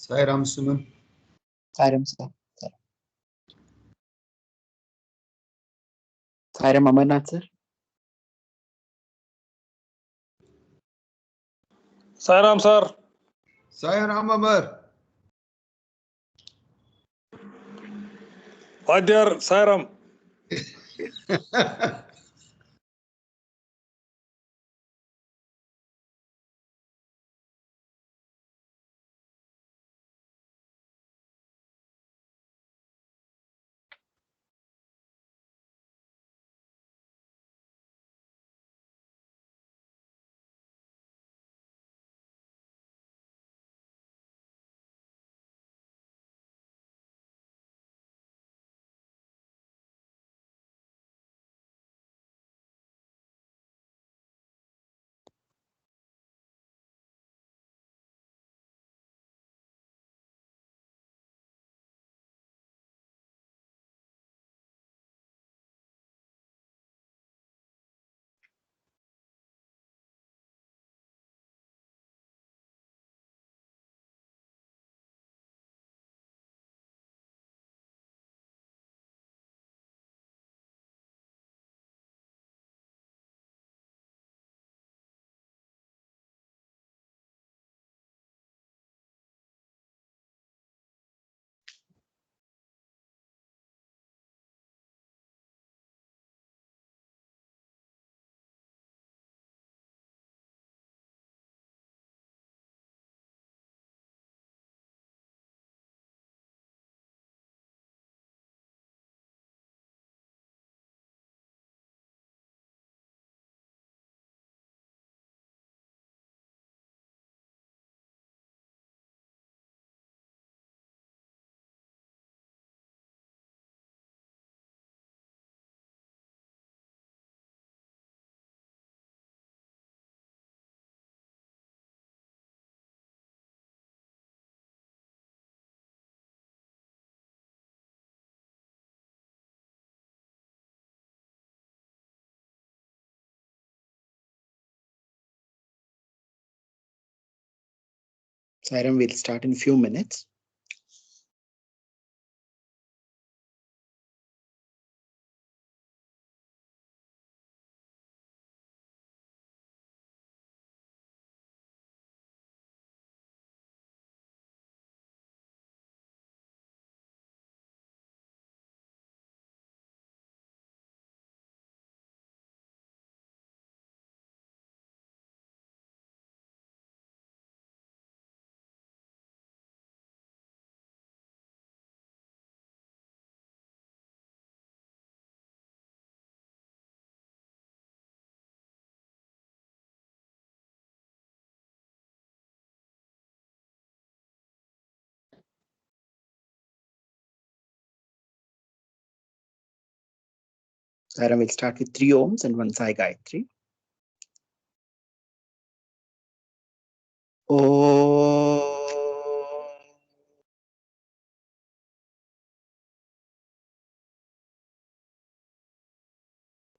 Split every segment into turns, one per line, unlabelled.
Sai Ram Suman.
Sairam sir. Sairam Amarnath sir.
Sai Ram sir.
Sai Ram Amar.
Vadyar Sai Ram.
Sairam will start in few minutes. Sairam will start with 3 ohms and 1 Sai Gayatri. Om.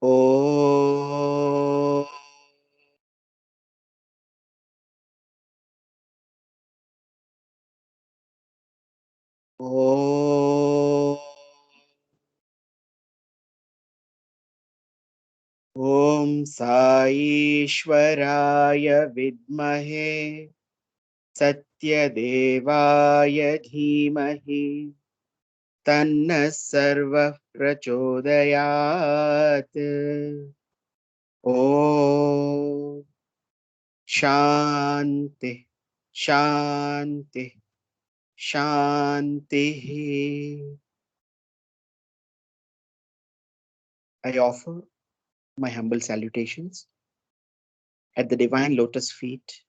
Om. Om. Om Sai Ishwaraya Vidmahe Satyadevaya Dhimahi Tanna Sarva Prachodayat. Om Shanti Shanti Shanti. I offer my humble salutations at the divine lotus feet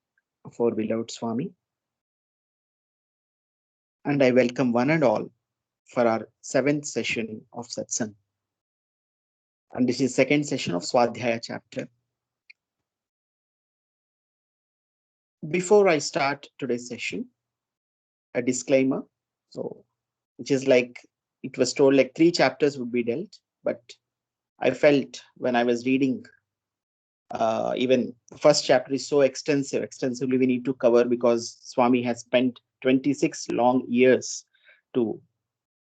of our beloved Swami, and I welcome one and all for our 7th session of Satsang. And this is 2nd session of Swadhyaya chapter. Before I start today's session, a disclaimer. So, which is like, it was told like 3 chapters would be dealt, but I felt when I was reading, even the first chapter is so extensively we need to cover, because Swami has spent 26 long years to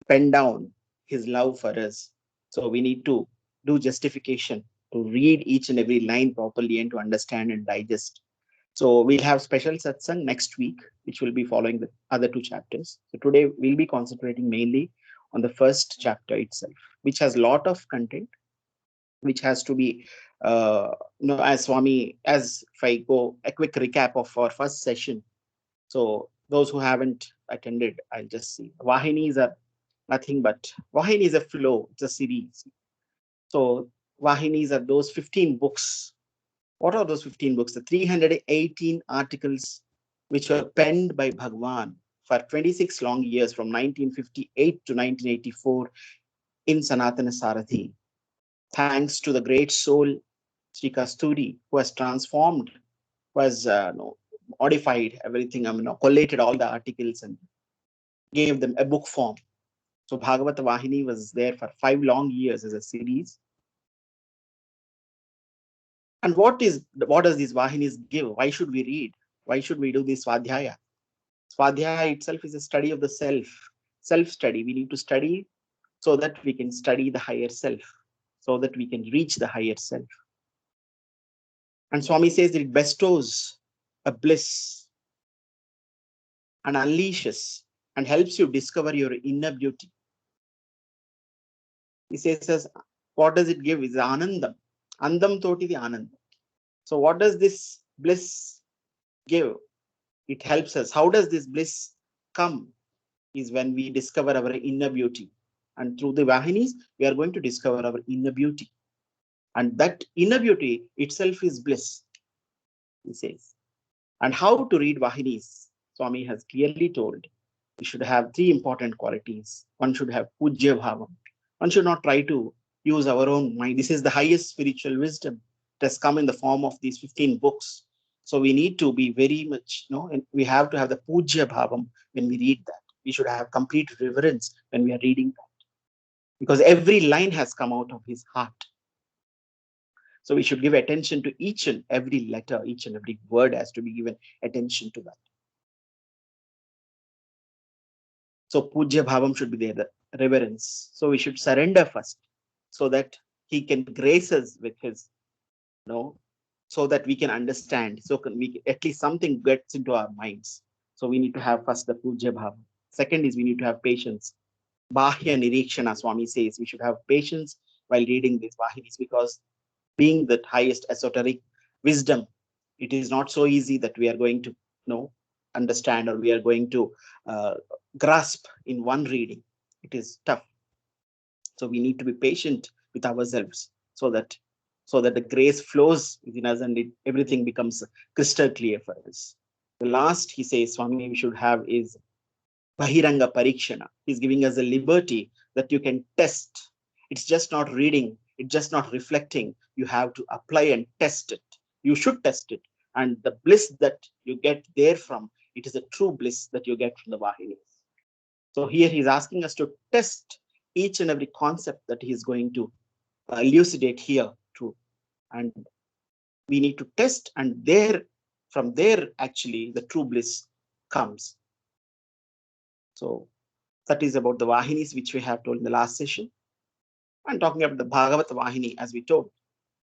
pen down his love for us. So we need to do justification, to read each and every line properly and to understand and digest. So we'll have special satsang next week, which will be following the other two chapters. So today we'll be concentrating mainly on the first chapter itself, which has a lot of content, which has to be, as Swami, as if I go a quick recap of our first session. So those who haven't attended, I'll just see. Vahinis are nothing but, Vahini is a flow, it's a series. So Vahinis are those 15 books. What are those 15 books? The 318 articles which were penned by Bhagwan for 26 long years from 1958 to 1984 in Sanatana Sarathi. Thanks to the great soul, Sri Kasturi, who has transformed, who has modified everything, collated all the articles and gave them a book form. So Bhagavatha Vahini was there for 5 long years as a series. And what does these Vahinis give? Why should we read? Why should we do this Swadhyaya? Swadhyaya itself is a study of the self-study. We need to study so that we can study the higher self, so that we can reach the higher self. And Swami says that it bestows a bliss and unleashes and helps you discover your inner beauty. He says, what does it give? Is anandam. Andam toti the anandam. So what does this bliss give? It helps us. How does this bliss come? Is when we discover our inner beauty. And through the Vahinis, we are going to discover our inner beauty. And that inner beauty itself is bliss, he says. And how to read Vahinis? Swami has clearly told we should have 3 important qualities. One should have Pujya Bhavam. One should not try to use our own mind. This is the highest spiritual wisdom. It has come in the form of these 15 books. So we need to be very much, and we have to have the Pujya Bhavam when we read that. We should have complete reverence when we are reading that. Because every line has come out of his heart. So we should give attention to each and every letter, each and every word has to be given attention to that. So Pujya Bhavam should be there, the reverence. So we should surrender first so that he can grace us with his, so that we can understand. So can we, at least something gets into our minds. So we need to have first the Pujya Bhavam. Second is we need to have patience. Bahya Nirikshana, Swami says, we should have patience while reading these Vahinis, because being the highest esoteric wisdom, it is not so easy that we are going to understand, or we are going to grasp in one reading. It is tough. So we need to be patient with ourselves so that the grace flows within us and everything becomes crystal clear for us. The last, he says, Swami, we should have is Bahiranga Parikshana. He's giving us a liberty that you can test. It's just not reading. It's just not reflecting. You have to apply and test it. You should test it. And the bliss that you get therefrom, it is a true bliss that you get from the Vahinis. So here he's asking us to test each and every concept that he's going to elucidate here too. And we need to test, and from there actually the true bliss comes. So that is about the Vahinis which we have told in the last session. I'm talking about the Bhagavatha Vahini, as we told.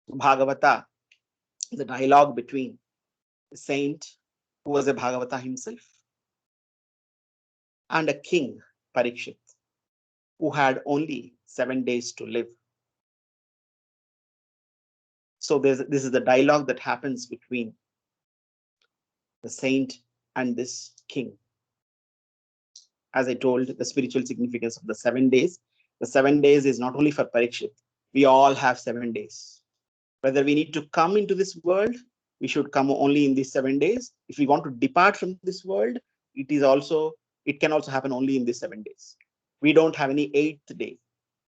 Bhagavata is a dialogue between the saint, who was a Bhagavata himself, and a king, Parikshit, who had only 7 days to live. So this is the dialogue that happens between the saint and this king. As I told, the spiritual significance of the 7 days. The 7 days is not only for Parikshit. We all have 7 days. Whether we need to come into this world, we should come only in these 7 days. If we want to depart from this world, it can also happen only in these 7 days. We don't have any 8th day.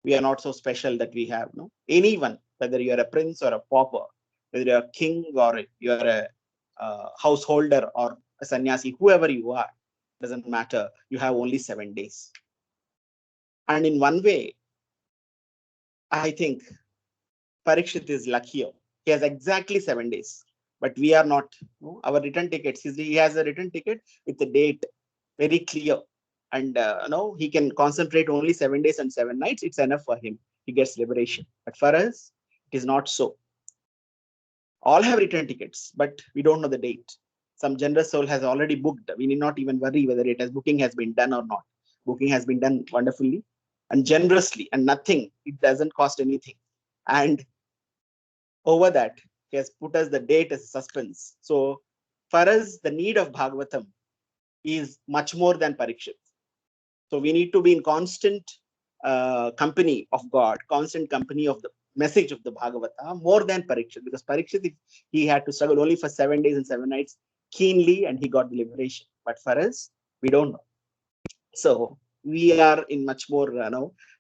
We are not so special that we have anyone, whether you are a prince or a pauper, whether you are a king or you are a householder or a sannyasi, whoever you are, doesn't matter. You have only 7 days. And in one way, I think Parikshit is luckier. He has exactly 7 days, but we are not. Our return tickets, he has a return ticket with the date very clear. And he can concentrate only 7 days and 7 nights. It's enough for him. He gets liberation. But for us, it is not so. All have return tickets, but we don't know the date. Some generous soul has already booked. We need not even worry whether booking has been done or not. Booking has been done wonderfully and generously, and nothing. It doesn't cost anything. And over that, he has put us the date as suspense. So for us, the need of Bhagavatam is much more than Parikshit. So we need to be in constant company of God, constant company of the message of the Bhagavata, more than Parikshit, because Parikshit, he had to struggle only for 7 days and 7 nights keenly, and he got the liberation. But for us, we don't know. So we are in much more,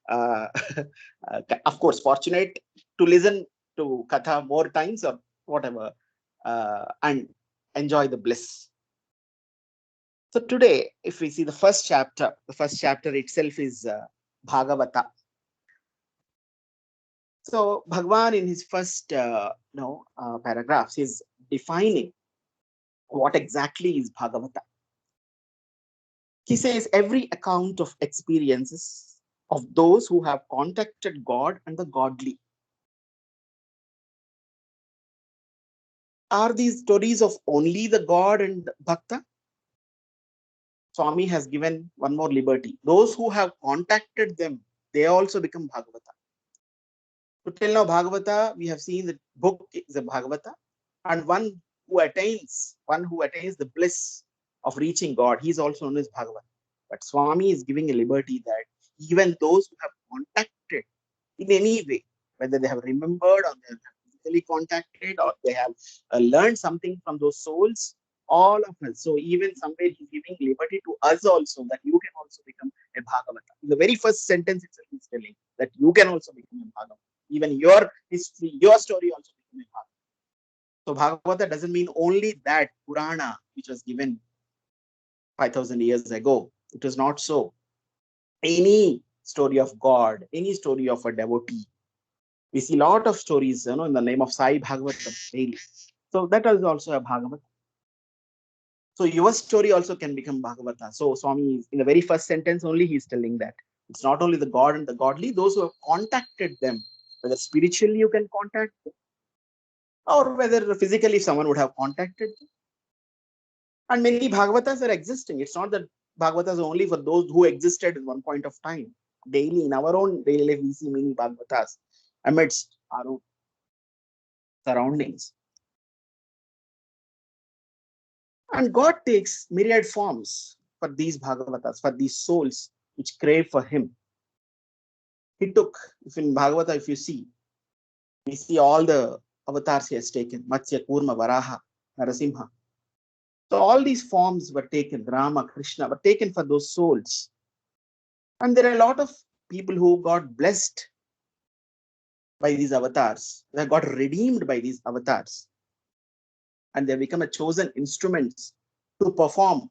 of course, fortunate to listen to Katha more times or whatever, and enjoy the bliss. So today, if we see the first chapter itself is Bhagavata. So Bhagwan in his first paragraphs is defining what exactly is Bhagavata. He says every account of experiences of those who have contacted God and the godly. Are these stories of only the God and Bhakta? Swami has given one more liberty. Those who have contacted them, they also become Bhagavata. So till now, Bhagavata, we have seen the book is a Bhagavata, and one who attains the bliss of reaching God, he is also known as Bhagavata. But Swami is giving a liberty that even those who have contacted in any way, whether they have remembered or they have physically contacted or they have learned something from those souls, all of us. So even somewhere he's giving liberty to us also, that you can also become a Bhagavata. In the very first sentence itself he's telling that you can also become a Bhagavata. Even your history, your story also become a Bhagavata. So Bhagavata doesn't mean only that Purana which was given 5,000 years ago. It was not so. Any story of God, any story of a devotee. We see a lot of stories, in the name of Sai Bhagavatam daily. So that is also a Bhagavata. So your story also can become Bhagavata. So Swami, in the very first sentence only, he is telling that it's not only the God and the godly, those who have contacted them, whether spiritually you can contact them, or whether physically someone would have contacted them. And many Bhagavatas are existing. It's not that Bhagavatas are only for those who existed at one point of time. Daily, in our own daily life, we see many Bhagavatas amidst our own surroundings. And God takes myriad forms for these Bhagavatas, for these souls which crave for him. He took, if in Bhagavata, if you see, we see all the avatars he has taken, Matsya, Kurma, Varaha, Narasimha. So all these forms were taken, Rama, Krishna, were taken for those souls. And there are a lot of people who got blessed by these avatars. They got redeemed by these avatars. And they become a chosen instruments to perform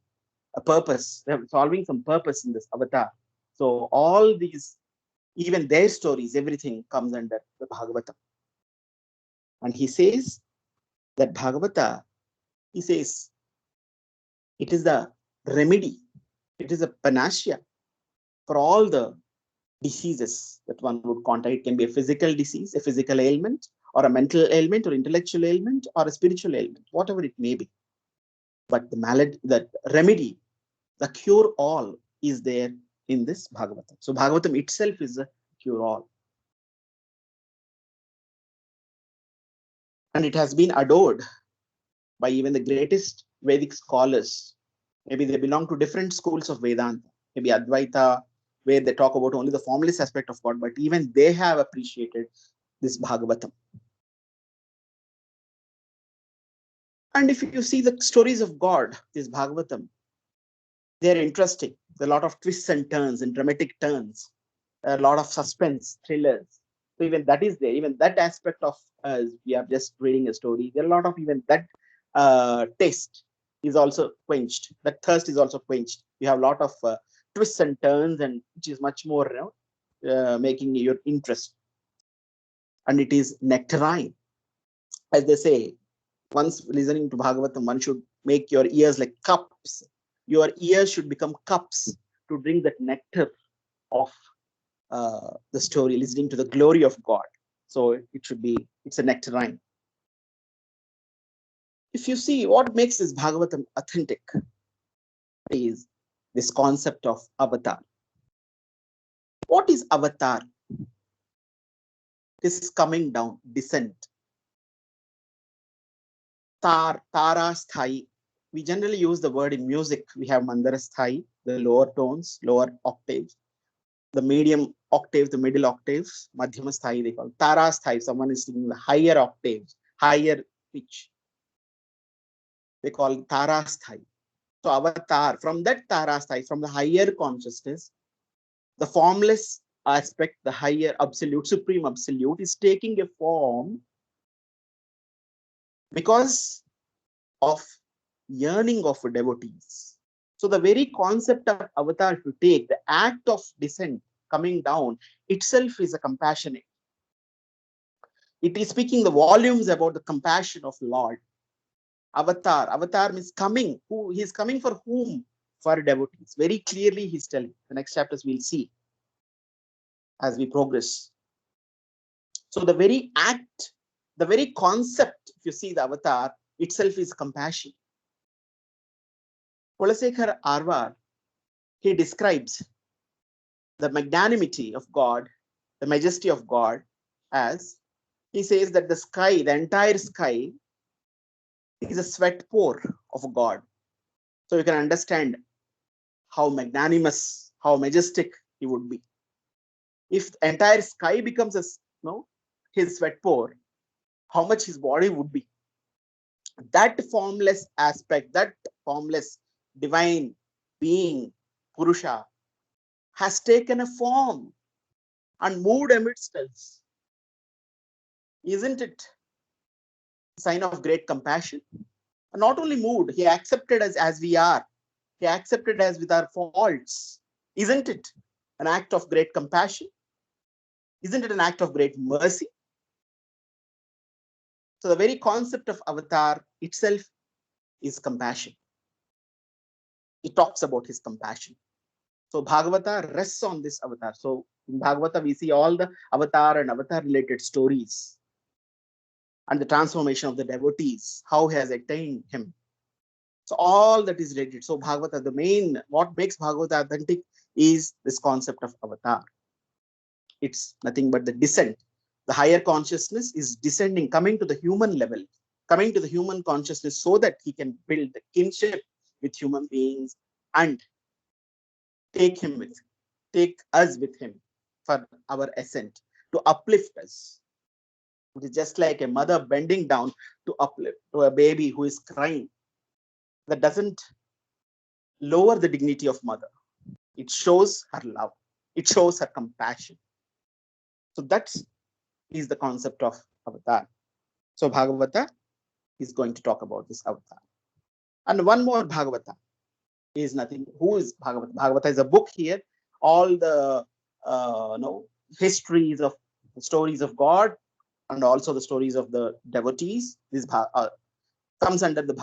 a purpose. They are solving some purpose in this avatar. So all these, even their stories, everything comes under the Bhagavata. And he says that Bhagavata, he says, it is the remedy, it is a panacea for all the diseases that one would contact. It can be a physical disease, a physical ailment, or a mental ailment, or intellectual ailment, or a spiritual ailment, whatever it may be. But the malady, the remedy, the cure all is there in this Bhagavatam. So Bhagavatam itself is a cure all. And it has been adored by even the greatest Vedic scholars. Maybe they belong to different schools of Vedanta, maybe Advaita, where they talk about only the formless aspect of God, but even they have appreciated this Bhagavatam. And if you see the stories of God, this Bhagavatam, they're interesting. There are a lot of twists and turns and dramatic turns, a lot of suspense, thrillers. So even that is there. Even that aspect of we are just reading a story. There are a lot of even that taste is also quenched. That thirst is also quenched. You have a lot of twists and turns, and which is much more making your interest. And it is nectarine, as they say. Once listening to Bhagavatam, one should make your ears like cups your ears should become cups to drink that nectar of the story, listening to the glory of God. So it should be, it's a nectarine. If you see what makes this Bhagavatam authentic is this concept of avatar. What is avatar? This is coming down, descent. Tara sthai. We generally use the word in music. We have mandara sthai, the lower tones, lower octaves, the medium octaves, the middle octaves, madhyama sthai they call. Tara sthai, someone is singing the higher octaves, higher pitch. They call it Tara sthai. So avatar, from that Tara sthai, from the higher consciousness, the formless aspect, the higher absolute, supreme absolute is taking a form because of yearning of devotees. So the very concept of avatar, if you take the act of descent, coming down, itself is a compassionate. It is speaking the volumes about the compassion of Lord. Avatar means coming. Who he is coming for whom? For devotees. Very clearly he's telling. The next chapters we'll see as we progress. So the very act, the very concept, if you see the avatar itself is compassion. Kulasekar Arvar, he describes the magnanimity of God, the majesty of God, as he says that the sky, the entire sky, is a sweat pour of God. So you can understand how magnanimous, how majestic he would be. If the entire sky becomes a, his sweat pour, how much his body would be. That formless aspect, that formless divine being, Purusha, has taken a form and moved amidst us. Isn't it a sign of great compassion? And not only moved, he accepted us as we are. He accepted us with our faults. Isn't it an act of great compassion? Isn't it an act of great mercy? So the very concept of avatar itself is compassion. It talks about his compassion. So Bhagavata rests on this avatar. So in Bhagavata, we see all the avatar and avatar related stories and the transformation of the devotees, how he has attained him. So all that is related. So Bhagavata, the main, what makes Bhagavata authentic is this concept of avatar. It's nothing but the descent. The higher consciousness is descending, coming to the human level, coming to the human consciousness so that he can build the kinship with human beings and take us with him for our ascent, to uplift us. It is just like a mother bending down to uplift to a baby who is crying. That doesn't lower the dignity of mother. It shows her love. It shows her compassion. So that is the concept of avatar. So Bhagavata is going to talk about this avatar. And one more Bhagavata is nothing. Who is Bhagavata? Bhagavata is a book here. All the histories of the stories of God and also the stories of the devotees. This comes under the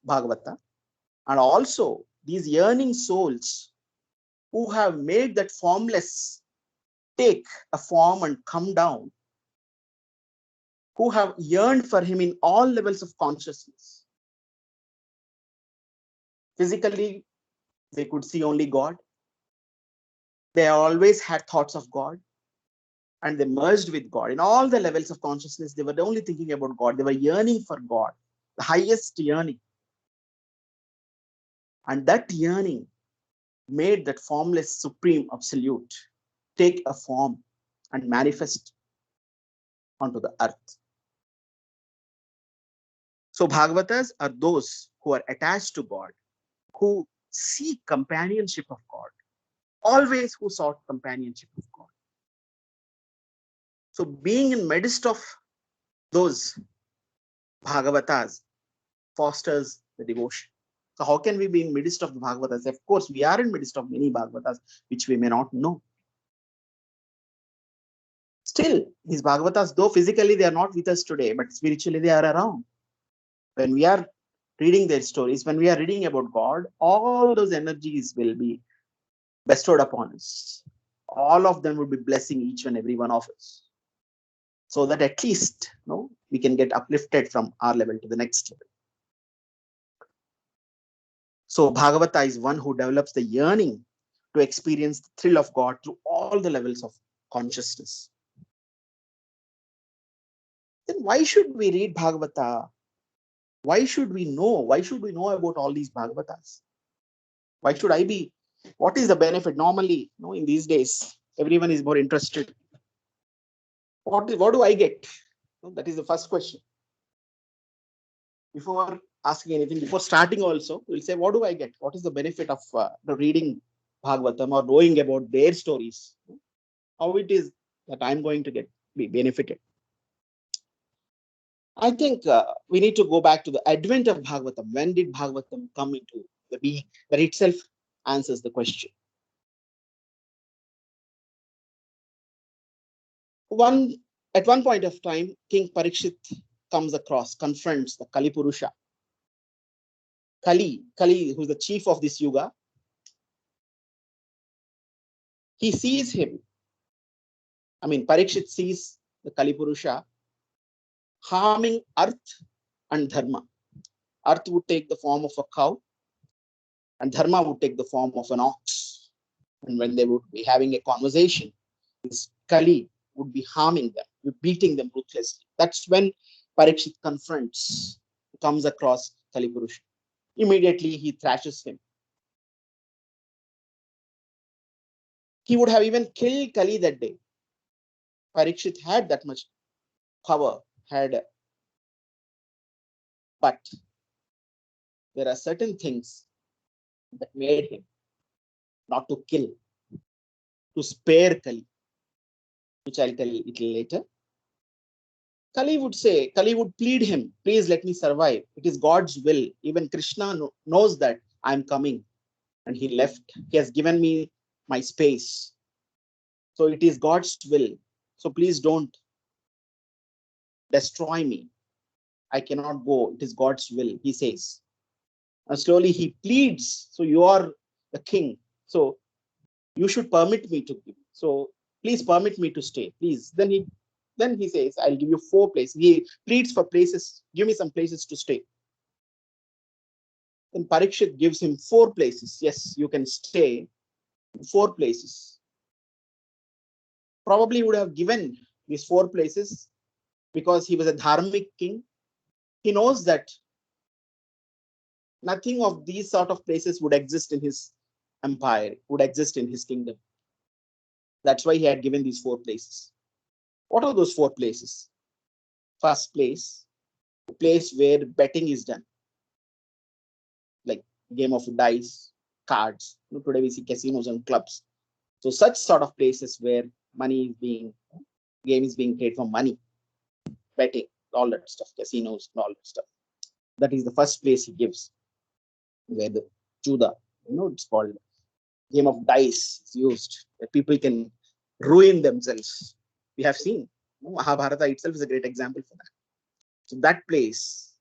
Bhagavata. And also these yearning souls who have made that formless take a form and come down, who have yearned for him in all levels of consciousness. Physically, they could see only God. They always had thoughts of God. And they merged with God. In all the levels of consciousness, they were only thinking about God. They were yearning for God, the highest yearning. And that yearning made that formless, supreme, absolute take a form and manifest onto the earth. So Bhagavatas are those who are attached to God, who seek companionship of God, always who sought companionship of God. So being in midst of those Bhagavatas fosters the devotion. So how can we be in midst of the Bhagavatas? Of course, we are in midst of many Bhagavatas, which we may not know. Still, these Bhagavatas, though physically they are not with us today, but spiritually they are around. When we are reading their stories, when we are reading about God, all those energies will be bestowed upon us. All of them will be blessing each and every one of us, so that at least we can get uplifted from our level to the next level. So Bhagavata is one who develops the yearning to experience the thrill of God through all the levels of consciousness. Then why should we read Bhagavata? Why should we know? Why should we know about all these Bhagavatas? Why should I be? What is the benefit? Normally, in these days, everyone is more interested. What do I get? That is the first question. Before asking anything, before starting also, we'll say, what do I get? What is the benefit of the reading Bhagavatam or knowing about their stories? How it is that I'm going to be benefited? I think we need to go back to the advent of Bhagavatam. When did Bhagavatam come into the being? That itself answers the question. At one point of time, King Parikshit confronts the Kali Purusha. Kali, who's the chief of this yuga. He sees him. Parikshit sees the Kali Purusha harming earth and dharma. Earth would take the form of a cow, and dharma would take the form of an ox. And when they would be having a conversation, this Kali would be harming them, beating them ruthlessly. That's when Parikshit comes across Kali Purusha. Immediately he thrashes him. He would have even killed Kali that day. Parikshit had that much power, but there are certain things that made him not to kill, to spare Kali, which I'll tell you a little later. Kali would plead him, please let me survive. It is God's will. Even Krishna knows that I'm coming. And he left. He has given me my space. So it is God's will. So please don't destroy me. I cannot go. It is God's will, he says. And slowly he pleads. So you are the king. So you should permit me to give. So please permit me to stay. Please. Then he says, I'll give you 4 places. He pleads for places. Give me some places to stay. Then Parikshit gives him 4 places. Yes, you can stay. 4 places. Probably would have given these 4 places because he was a dharmic king. He knows that nothing of these sort of places would exist in his empire, would exist in his kingdom. That's why he had given these 4 places. What are those 4 places? First place, a place where betting is done, like game of dice, cards. Today we see casinos and clubs. So such sort of places where game is being played for money, betting, all that stuff, casinos, and all that stuff. That is the first place he gives, where the Juda, it's called game of dice is used, where people can ruin themselves. We have seen Mahabharata itself is a great example for that. So that place,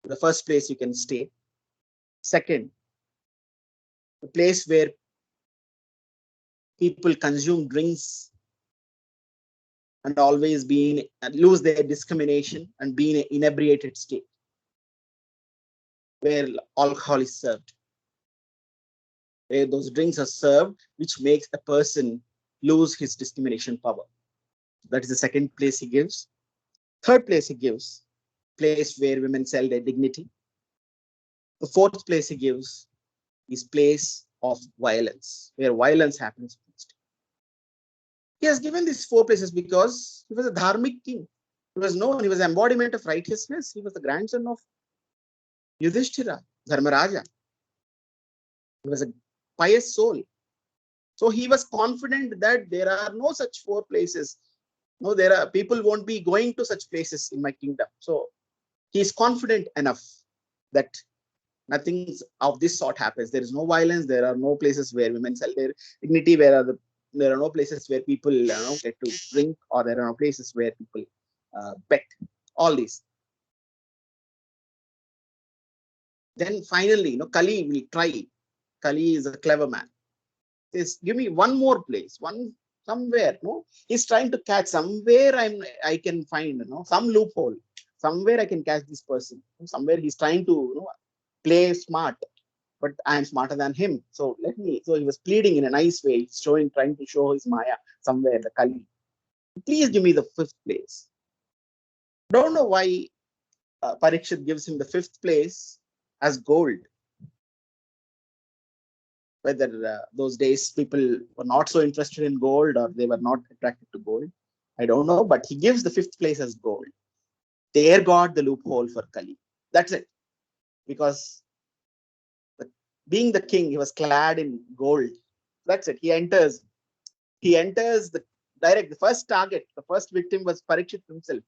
the first place you can stay. Second, the place where people consume drinks and always lose their discrimination and be in an inebriated state, where alcohol is served, where those drinks are served, which makes a person lose his discrimination power. That is the second place he gives. Third place he gives, place where women sell their dignity. The fourth place he gives is place of violence, where violence happens. He has given these 4 places because he was a dharmic king. He was known, he was an embodiment of righteousness. He was the grandson of Yudhishthira, Dharmaraja. He was a pious soul. So he was confident that there are no such 4 places. No, people won't be going to such places in my kingdom. So he is confident enough that nothing of this sort happens. There is no violence. There are no places where women sell their dignity. There are no places where people get to drink, or there are no places where people bet. All these. Then finally, Kali will try. Kali is a clever man. Says, give me one more place, somewhere. He's trying to catch somewhere. I can find some loophole. Somewhere I can catch this person. Somewhere he's trying to play smart, but I am smarter than him. So let me. So he was pleading in a nice way, trying to show his Maya somewhere, the Kali. Please give me the 5th place. Don't know why Parikshit gives him the 5th place as gold. Whether those days people were not so interested in gold or they were not attracted to gold, I don't know. But he gives the 5th place as gold. There got the loophole for Kali. That's it. Because being the king, he was clad in gold. That's it. He enters the direct. The first target, the first victim was Parikshit himself.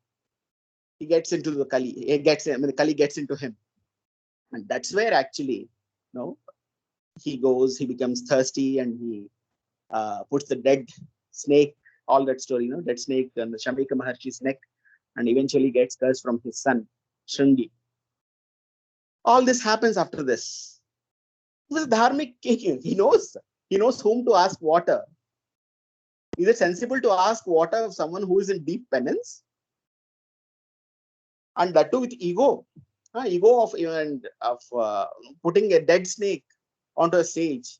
He gets into the Kali. The Kali gets into him. And that's where actually, he becomes thirsty and he puts the dead snake, all that story, dead snake on the Shamika Maharshi's neck, and eventually gets curse from his son, Shringi. All this happens after this. He was a dharmic king. He knows whom to ask water. Is it sensible to ask water of someone who is in deep penance? And that too with ego. Ego of putting a dead snake onto a sage.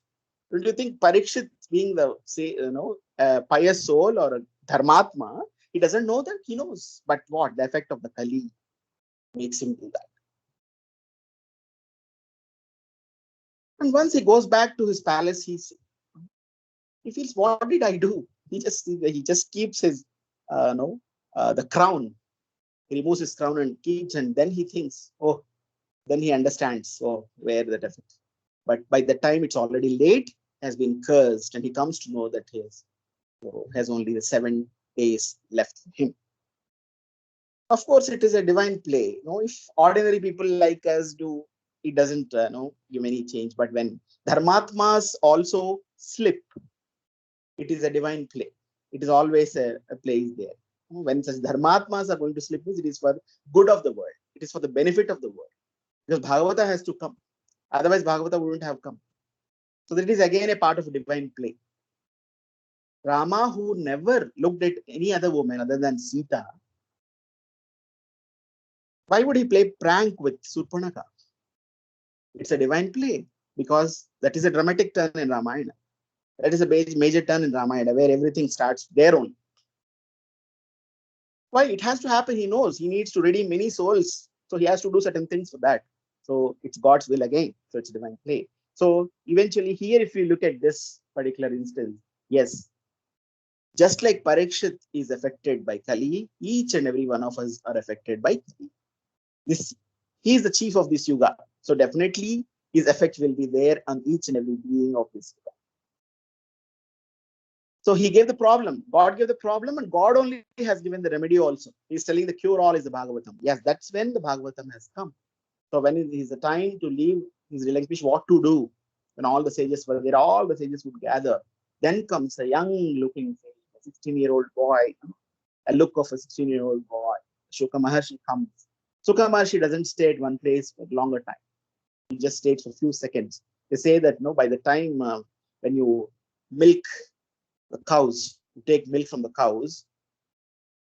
Don't you think Parikshit, being the pious soul or a dharmatma, he doesn't know that? He knows. But what? The effect of the Kali makes him do that. And once he goes back to his palace, he feels, what did I do? He just keeps his the crown. He removes his crown and keeps, and then he thinks, then he understands, where that effect. But by the time it's already late, has been cursed, and he comes to know that he has only the 7 days left for him. Of course, it is a divine play. If ordinary people like us do, it doesn't give any change. But when dharmatmas also slip, it is a divine play. It is always a place there. When such dharmatmas are going to slip, it is for good of the world. It is for the benefit of the world. Because Bhagavata has to come. Otherwise, Bhagavata wouldn't have come. So that is again a part of a divine play. Rama, who never looked at any other woman other than Sita, why would he play prank with Surpanaka? It's a divine play because that is a dramatic turn in Ramayana. That is a major turn in Ramayana where everything starts there only. Why? It has to happen. He knows he needs to redeem many souls. So he has to do certain things for that. So it's God's will again. So it's a divine play. So eventually here, if you look at this particular instance, yes, just like Parikshit is affected by Kali, each and every one of us are affected by Kali. He is the chief of this yuga. So definitely his effect will be there on each and every being of this yuga. So he gave the problem. God gave the problem, and God only has given the remedy also. He's telling the cure-all is the Bhagavatam. Yes, that's when the Bhagavatam has come. So when it is the time to leave, he's relinquished what to do. When all the sages were there, all the sages would gather. Then comes a young-looking sage, a 16-year-old boy, a look of a 16-year-old boy. Shuka Maharshi comes. Shuka Maharshi doesn't stay at one place for a longer time. He just stays for a few seconds. They say that by the time when you milk the cows, you take milk from the cows,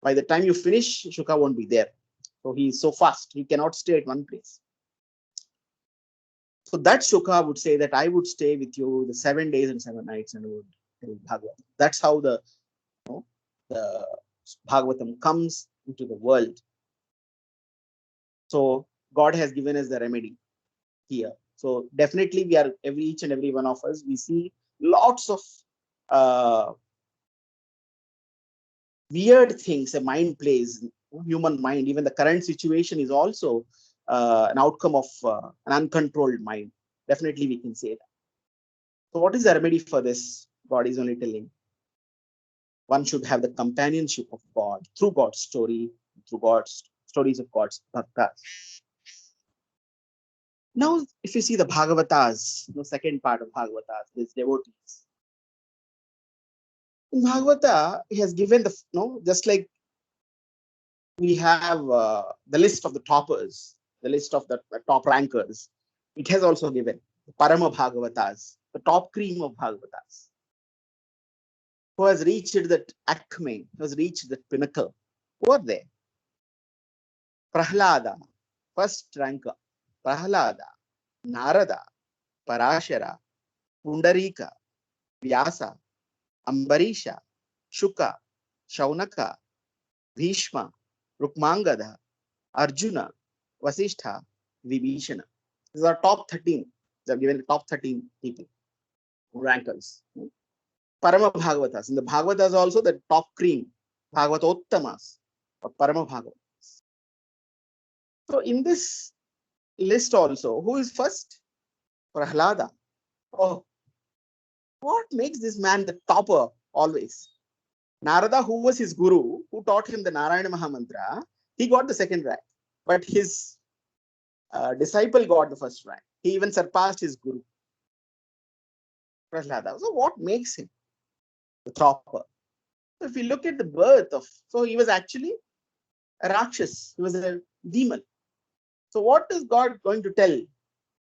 by the time you finish, Shuka won't be there. So he is so fast, he cannot stay at one place. So that Shuka would say that I would stay with you the 7 days and 7 nights and would tell Bhagavatam. That's how the Bhagavatam comes into the world. So God has given us the remedy here. So definitely we are, each and every one of us, we see lots of weird things a mind plays, human mind. Even the current situation is also an outcome of an uncontrolled mind. Definitely we can say that. So what is the remedy for this? God is only telling one should have the companionship of God through God's story, through God's stories of God's bhaktas. Now, if you see the Bhagavatas, the second part of Bhagavatas, these devotees. In Bhagavata, he has given just like we have the list of the toppers, the list of the top rankers. it has also given the Parama Bhagavatas, the top cream of Bhagavatas, who has reached that acme, who has reached that pinnacle. Who are they? Prahlada, first ranker, Prahlada, Narada, Parashara, Pundarika, Vyasa, Ambarisha, Shuka, Shaunaka, Bhishma, Rukmangada, Arjuna, Vasishtha, Vibhishana. These are top 13. They have given the top 13 people, rankers. Parama Bhagavatas. In the Bhagavatas also the top cream, Bhagavatottamas, or Parama Bhagavatas. So in this list also, who is first? Prahlada. Oh, what makes this man the topper always? Narada, who was his guru, who taught him the Narayana Mahamantra, he got the second rank. But his disciple got the first rank. He even surpassed his guru, Prahlada. So what makes him the topper? So if we look at the birth of, so he was actually a Rakshas, he was a demon. So what is God going to tell?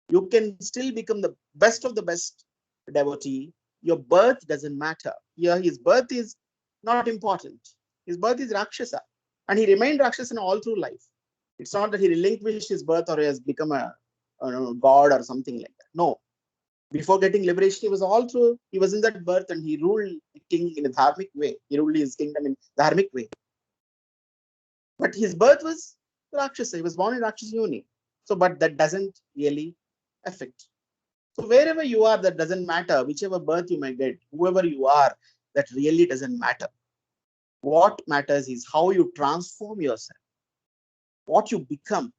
You can still become the best of the best devotee. Your birth doesn't matter. Here his birth is not important. His birth is Rakshasa. And he remained Rakshasa all through life. It's not that he relinquished his birth or he has become a god or something like that. No. Before getting liberation, he was all through, he was in that birth and he ruled the king in a dharmic way. He ruled his kingdom in a dharmic way. But his birth was Rakshasa. He was born in Rakshasa Yoni. So, but that doesn't really affect. So wherever you are, that doesn't matter. Whichever birth you may get, whoever you are, that really doesn't matter. What matters is how you transform yourself, what you become.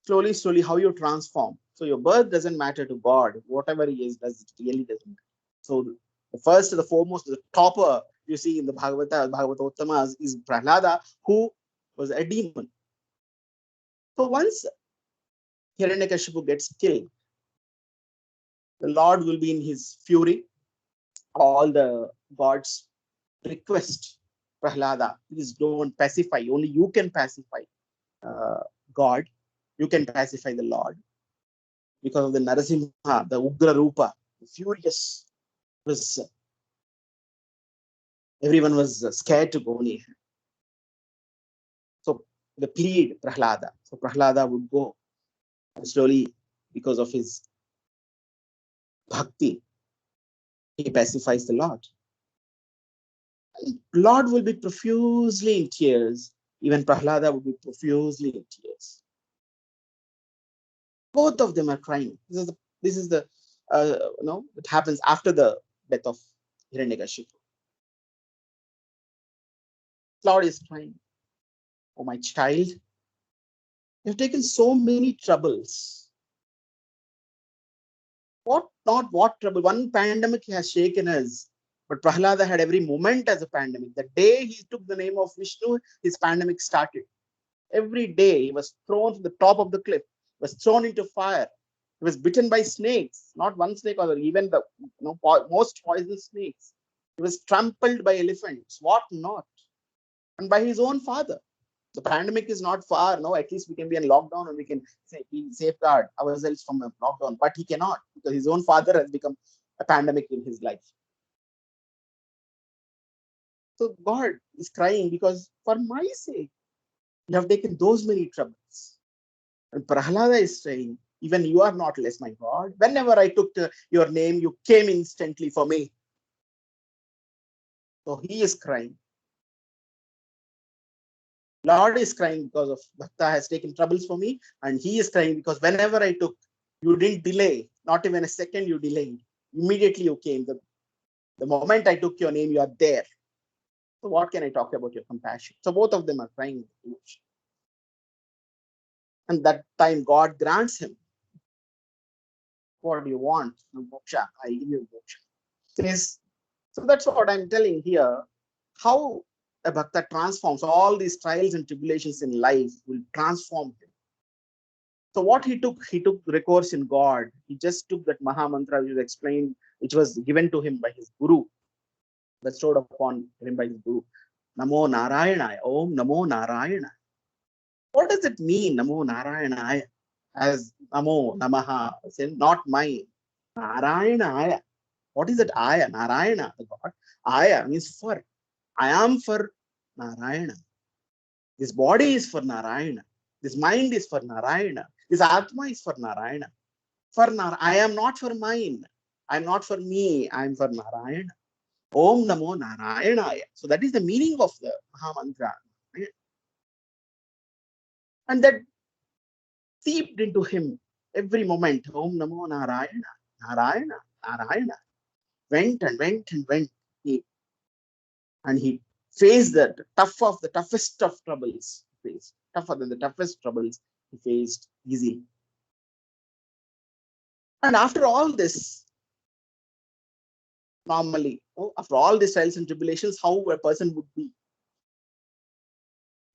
Slowly, slowly, how you transform. So your birth doesn't matter to God. Whatever he is, it really doesn't matter. So the first, the foremost, the topper you see in the Bhagavatottamas is Prahlada, who was a demon. So once Hiranyakashipu gets killed, the Lord will be in his fury. All the gods request Prahlada, please don't pacify. Only you can pacify God. You can pacify the Lord. Because of the Narasimha, the Ugra Rupa, the furious, everyone was scared to go near him. So they plead Prahlada. So Prahlada would go. And slowly, because of his bhakti, he pacifies the Lord. And Lord will be profusely in tears. Even Prahlada would be profusely in tears. Both of them are crying. This is the it happens after the death of Hiranyakashipu. Lord is crying. Oh, my child, you've taken so many troubles. What trouble? One pandemic has shaken us, but Prahlada had every moment as a pandemic. The day he took the name of Vishnu, his pandemic started. Every day he was thrown to the top of the cliff, was thrown into fire. He was bitten by snakes, not one snake or even the most poisonous snakes. He was trampled by elephants, what not, and by his own father. The pandemic is not far. No, at least we can be in lockdown and we can safeguard ourselves from a lockdown. But he cannot, because his own father has become a pandemic in his life. So God is crying because for my sake, you have taken those many troubles. And Prahlada is saying, even you are not less, my God. Whenever I took your name, you came instantly for me. So he is crying. Lord is crying because of Bhakta has taken troubles for me, and he is crying because whenever I took, you didn't delay, not even a second you delayed. Immediately you came. The moment I took your name, you are there. So what can I talk about your compassion? So both of them are crying. And that time God grants him. What do you want? Moksha. I give you moksha. So that's what I'm telling here. How a Bhakta transforms all these trials and tribulations in life will transform him. So what he took recourse in God. He just took that Maha Mantra which was explained, which was given to him by his Guru, bestowed upon him by his Guru. Namo Narayana. Om Namo Narayana. What does it mean, Namo Narayana? as Namo, Namaha, say not mine. Narayana, Aya. What is that Aya? Narayana, the God. Aya means for. I am for Narayana. This body is for Narayana. This mind is for Narayana. This Atma is for Narayana. I am not for mine. I am not for me. I am for Narayana. Om Namo Narayanaya. So that is the meaning of the Maha Mantra. And that seeped into him every moment. Om Namo Narayana. Narayana. Narayana. Went and went and went. He faced the toughest of troubles. Tougher than the toughest troubles he faced easily. And after all this, normally, after all these trials and tribulations, how a person would be.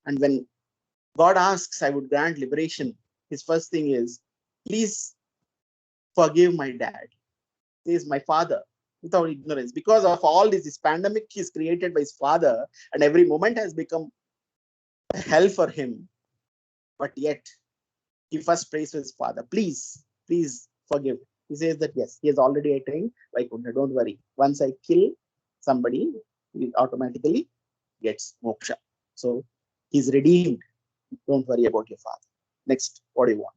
And when God asks, I would grant liberation, his first thing is, please forgive my dad. He is my father, without ignorance. Because of all this pandemic is created by his father, and every moment has become a hell for him. But yet, he first prays to his father, please forgive. He says that yes, he has already attained Vaikuntha, don't worry. Once I kill somebody, he automatically gets moksha. So he's redeemed. Don't worry about your father. Next, what do you want?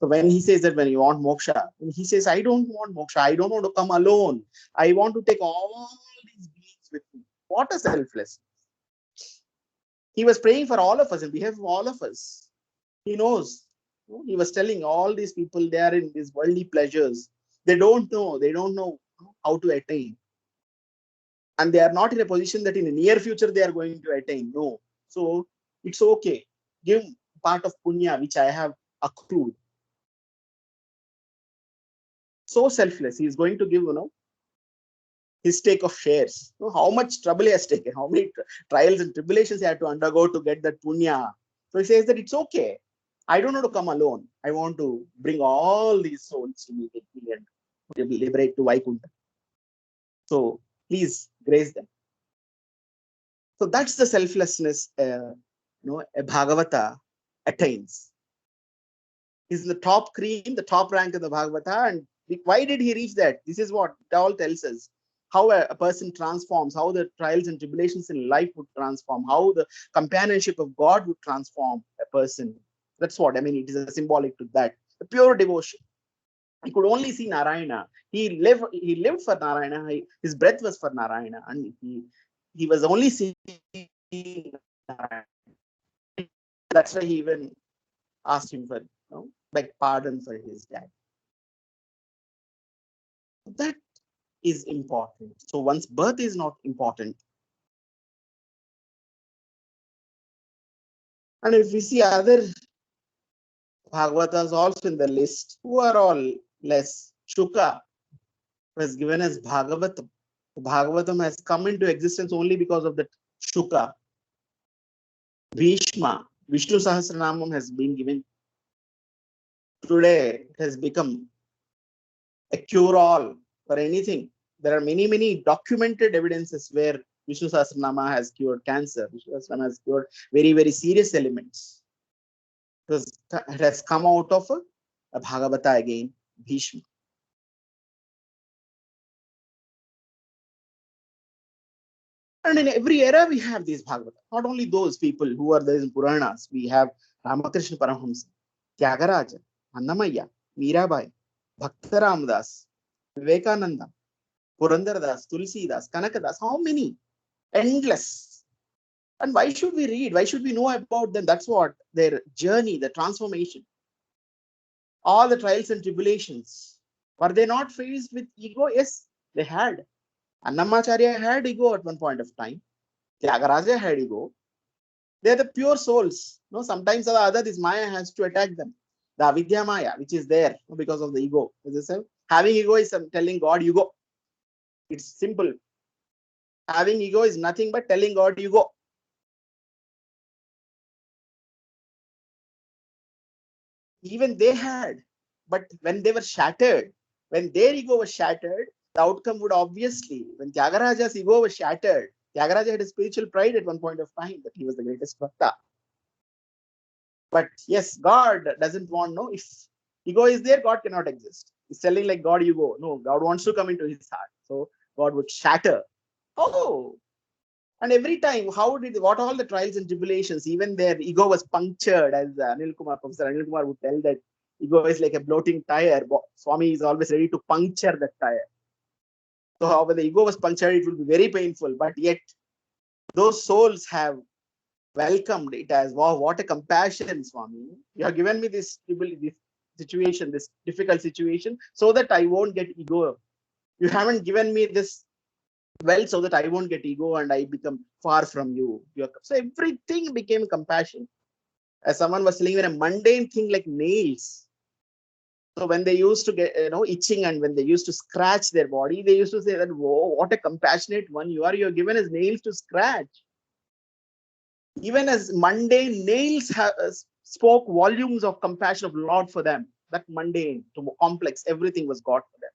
So when he says that when you want moksha, he says, I don't want moksha. I don't want to come alone. I want to take all these beings with me. What a selfless. He was praying for all of us in behalf of all of us. He knows. He was telling all these people, they are in these worldly pleasures. They don't know how to attain. And they are not in a position that in the near future they are going to attain. No. So it's okay. Give part of punya which I have accrued. So selfless. He is going to give, his stake of shares. How much trouble he has taken, how many trials and tribulations he had to undergo to get that punya. So he says that it's okay. I don't want to come alone. I want to bring all these souls to me and liberate to Vaikuntha. So please grace them. So that's the selflessness a Bhagavata attains. He's the top cream, the top rank of the Bhagavata. And why did he reach that? This is what it all tells us. How a person transforms, how the trials and tribulations in life would transform, how the companionship of God would transform a person. That's what, it is a symbolic to that. The pure devotion. He could only see Narayana. He lived for Narayana. His breath was for Narayana. And he was only seeing Narayana. That's why he even asked him for, beg pardon for his dad. That is important. So once birth is not important, and if we see other Bhagavatas also in the list, who are all less, Shuka was given as Bhagavatam. Bhagavatam has come into existence only because of that Shuka. Bhishma, Vishnu Sahasranamam has been given. Today it has become a cure-all for anything. There are many documented evidences where Vishnu Sahasranama has cured cancer. Vishnu Sahasranama has cured very serious elements. It has come out of a Bhagavata again, Bhishma. And in every era we have these Bhagavata. Not only those people who are there in Puranas. We have Ramakrishna Paramahamsa, Tyagaraja, Annamaya, Mirabai, Bhakta Ramdas, Vivekananda, Purandardas, Tulsidas, Kanakadas. How many? Endless. And why should we read? Why should we know about them? That's what their journey, the transformation, all the trials and tribulations. Were they not faced with ego? Yes, they had. Annamacharya had ego at one point of time. Tyagaraja had ego. They are the pure souls. Sometimes or the other, this Maya has to attack them. The avidya Maya, which is there because of the ego. As I said, having ego is telling God you go. It's simple. Having ego is nothing but telling God you go. Even they had, but when they were shattered, when their ego was shattered, the outcome would obviously, when Tyagaraja's ego was shattered, Tyagaraja had a spiritual pride at one point of time that he was the greatest bhakta. But yes, God doesn't want, no, if ego is there, God cannot exist. He's telling like God, you go. No, God wants to come into his heart. So God would shatter. Oh, and every time, what all the trials and tribulations, even their ego was punctured, as Professor Anil Kumar would tell that ego is like a bloating tire. Swami is always ready to puncture that tire. So when the ego was punctured, it will be very painful. But yet, those souls have welcomed it as, wow, what a compassion, Swami. You have given me this situation, this difficult situation, so that I won't get ego. You haven't given me this so that I won't get ego and I become far from you. So everything became compassion. As someone was telling me, a mundane thing like nails. So when they used to get, itching, and when they used to scratch their body, they used to say that, whoa, what a compassionate one you are. You're given as nails to scratch. Even as mundane nails spoke volumes of compassion of Lord for them. That mundane to complex, everything was God for them.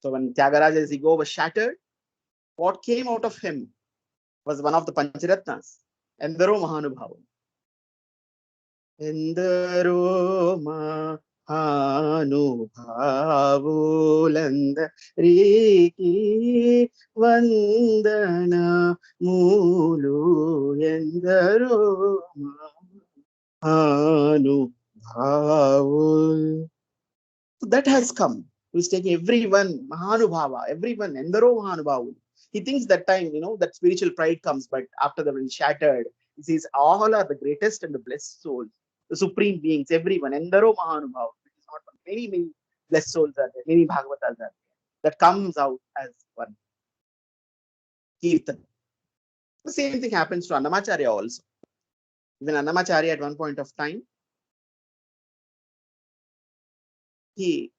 So when Tyagaraja's ego was shattered, what came out of him was one of the Pancharatnas. Endaro Mahanubhavu. Endaro Mahanubhavulanda Riki Vandana Mulu Endaro Mahanubhavul. So that has come. He's taking everyone, Mahanubhava, everyone, Endaro Mahanubhavu. He thinks that time, that spiritual pride comes, but after the shattered, he says all are the greatest and the blessed souls, the supreme beings, everyone, Endaro Mahanubhava. It is not one. Many, many blessed souls are there, many Bhagavatas are there. That comes out as one. Kirtan. The same thing happens to Annamacharya also. Even Annamacharya at one point of time, he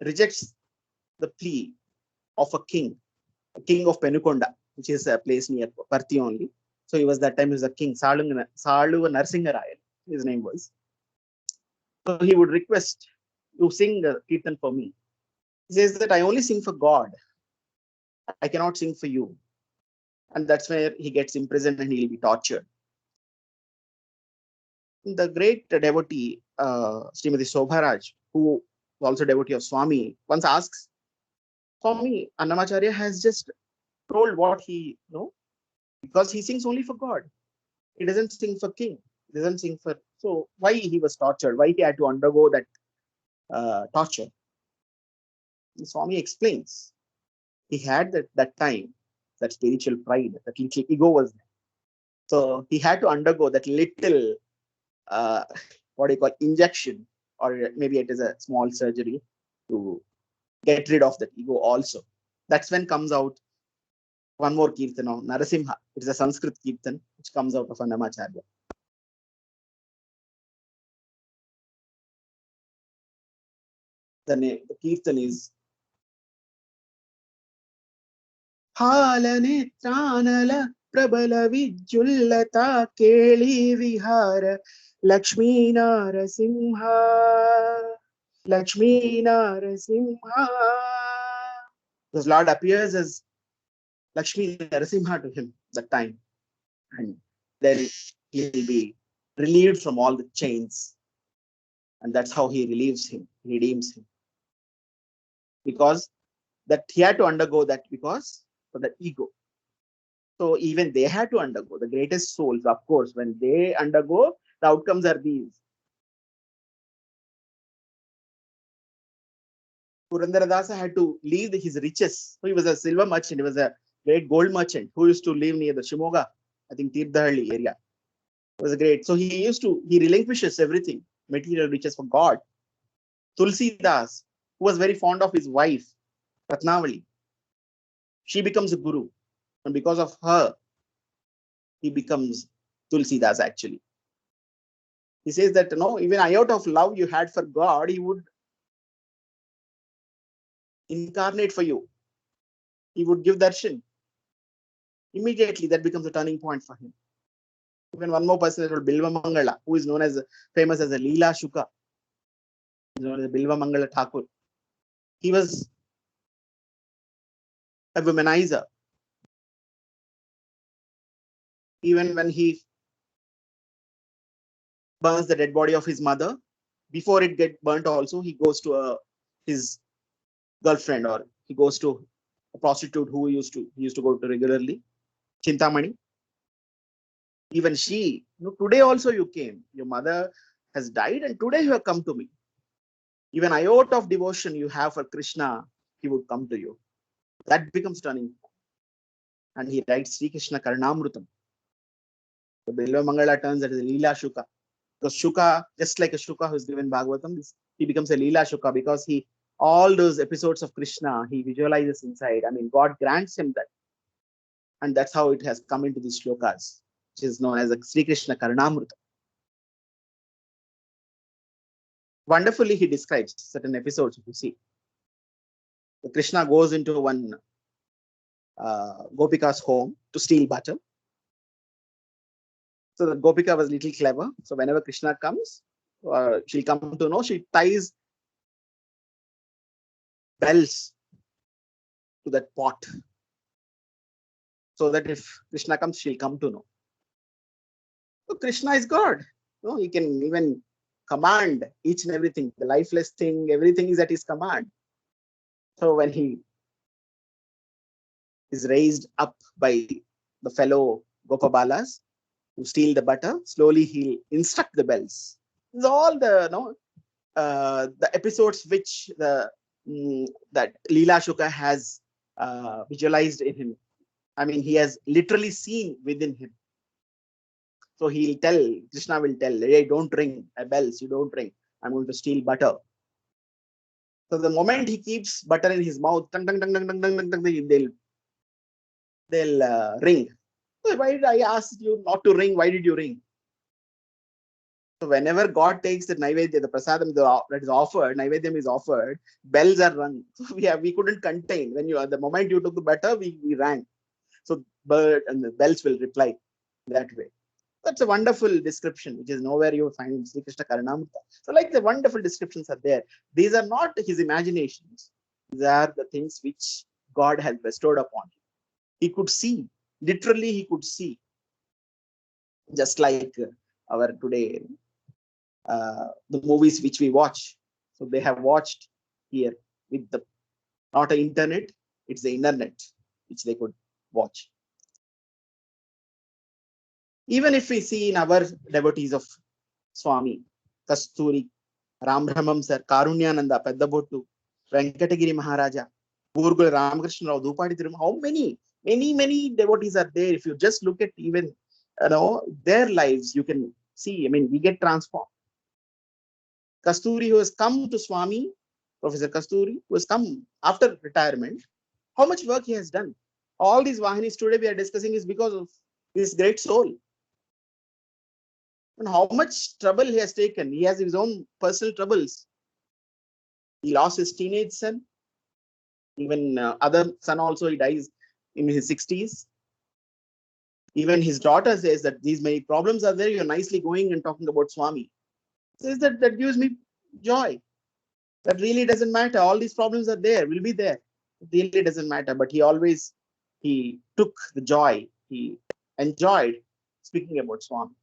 rejects the plea of a king of Penukonda, which is a place near Parthi only. So he was that time, he was a king, Saluva Narsingaraya, his name was. So he would request to sing the Kirtan for me. He says that I only sing for God. I cannot sing for you. And that's where he gets imprisoned and he'll be tortured. The great devotee, Srimati Sobharaj, who was also devotee of Swami, once asks, Swami, Annamacharya has just told what he, because he sings only for God. He doesn't sing for king. He doesn't sing for. So why he was tortured? Why he had to undergo that torture? And Swami explains. He had that time, that spiritual pride, that little ego was there. So he had to undergo that little, what do you call, injection, or maybe it is a small surgery to get rid of that ego also. That's when comes out one more kirtan of Narasimha. It is a Sanskrit kirtan which comes out of Annamacharya. The kirtan is Halane Tranala Prabala Vijullata Keli Vihara Lakshmi Narasimha. Lakshmi Narasimha. The Lord appears as Lakshmi Narasimha to him that time. And then he will be relieved from all the chains. And that's how he relieves him, redeems him. Because that he had to undergo that because for the ego. So even they had to undergo, the greatest souls, of course, when they undergo, the outcomes are these. Purandaradasa had to leave his riches. So he was a silver merchant, he was a great gold merchant who used to live near the Shimoga, I think Tirthahalli area. It was great. So he relinquishes everything, material riches for God. Tulsi Das, who was very fond of his wife, Ratnavali, she becomes a guru. And because of her, he becomes Tulsi Das actually. He says that, even iota of love you had for God, he would incarnate for you. He would give darshan. Immediately, that becomes a turning point for him. Even one more person is called Bilva Mangala, who is famous as a Leela Shuka. He's known as Bilva Mangala Thakur. He was a womanizer. Even when he burns the dead body of his mother. Before it gets burnt also, he goes to his girlfriend, or he goes to a prostitute who he used to go to regularly, Chintamani. Even she, today also you came. Your mother has died and today you have come to me. Even iota of devotion you have for Krishna, he would come to you. That becomes turning. And he writes Sri Krishna Karnamrutam. The Bilva Mangala turns that is a Leela Shuka. Because Shuka, just like a Shuka who is given Bhagavatam, he becomes a Leela Shuka because all those episodes of Krishna, he visualizes inside. I mean, God grants him that. And that's how it has come into these shlokas, which is known as a Sri Krishna Karnamrutam. Wonderfully, he describes certain episodes, if you see. The Krishna goes into one Gopika's home to steal butter. So the Gopika was a little clever. So whenever Krishna comes, she'll come to know, she ties bells to that pot. So that if Krishna comes, she'll come to know. So Krishna is God. He can even command each and everything. The lifeless thing, everything is at his command. So when he is raised up by the fellow Gopabalas to steal the butter, slowly he'll instruct the bells. It's all the episodes which that Leela Shuka has visualized in him. I mean, he has literally seen within him. So Krishna will tell, hey, don't ring bells, you don't ring. I'm going to steal butter. So the moment he keeps butter in his mouth, they'll ring. So why did I ask you not to ring? Why did you ring? So whenever God takes the Naivedya, the prasadam that is offered, Naivedyam is offered, bells are rung. So we couldn't contain. The moment you took the butter, we rang. So bird and the bells will reply that way. That's a wonderful description, which is nowhere you will find in Sri Krishna Karnamrita. So like the wonderful descriptions are there. These are not his imaginations. These are the things which God has bestowed upon him. He could see. Literally, he could see. Just like our today, the movies which we watch. So they have watched here with not the internet, it's the internet which they could watch. Even if we see in our devotees of Swami, Kasturi, Rambrahmam sir, Karunyananda, Peddabottu, Venkatagiri Maharaja, Burgul Ramakrishna Rao, Dupadi Thirum, how many devotees are there? If you just look at even their lives, you can see, we get transformed. Kasturi, who has come to Swami, Professor Kasturi, who has come after retirement, how much work he has done. All these Vahinis today we are discussing is because of this great soul. And how much trouble he has taken. He has his own personal troubles. He lost his teenage son. Even other son also, he dies in his 60s. Even his daughter says that these many problems are there. You're nicely going and talking about Swami. Says that gives me joy. That really doesn't matter. All these problems are there, will be there. It really doesn't matter. But he took the joy. He enjoyed speaking about Swami.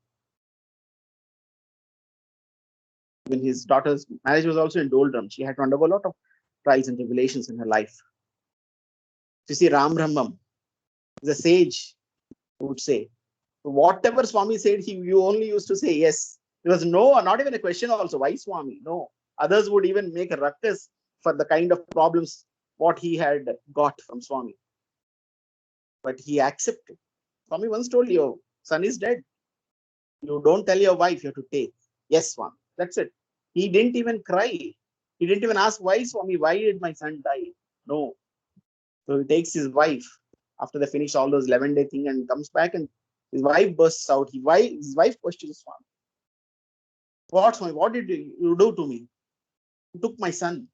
When his daughter's marriage was also in doldrums, she had to undergo a lot of trials and tribulations in her life. You see, Ram Brahmam, the sage, would say, whatever Swami said, you only used to say yes. There was not even a question also. Why Swami? No. Others would even make a ruckus for the kind of problems what he had got from Swami. But he accepted. Swami once told you, son is dead. You don't tell your wife, you have to take. Yes, Swami. That's it. He didn't even cry. He didn't even ask, why Swami? Why did my son die? No. So he takes his wife after they finish all those 11-day thing and comes back, and his wife bursts out. His wife questions Swami. What, Swami? What did you do to me? You took my son.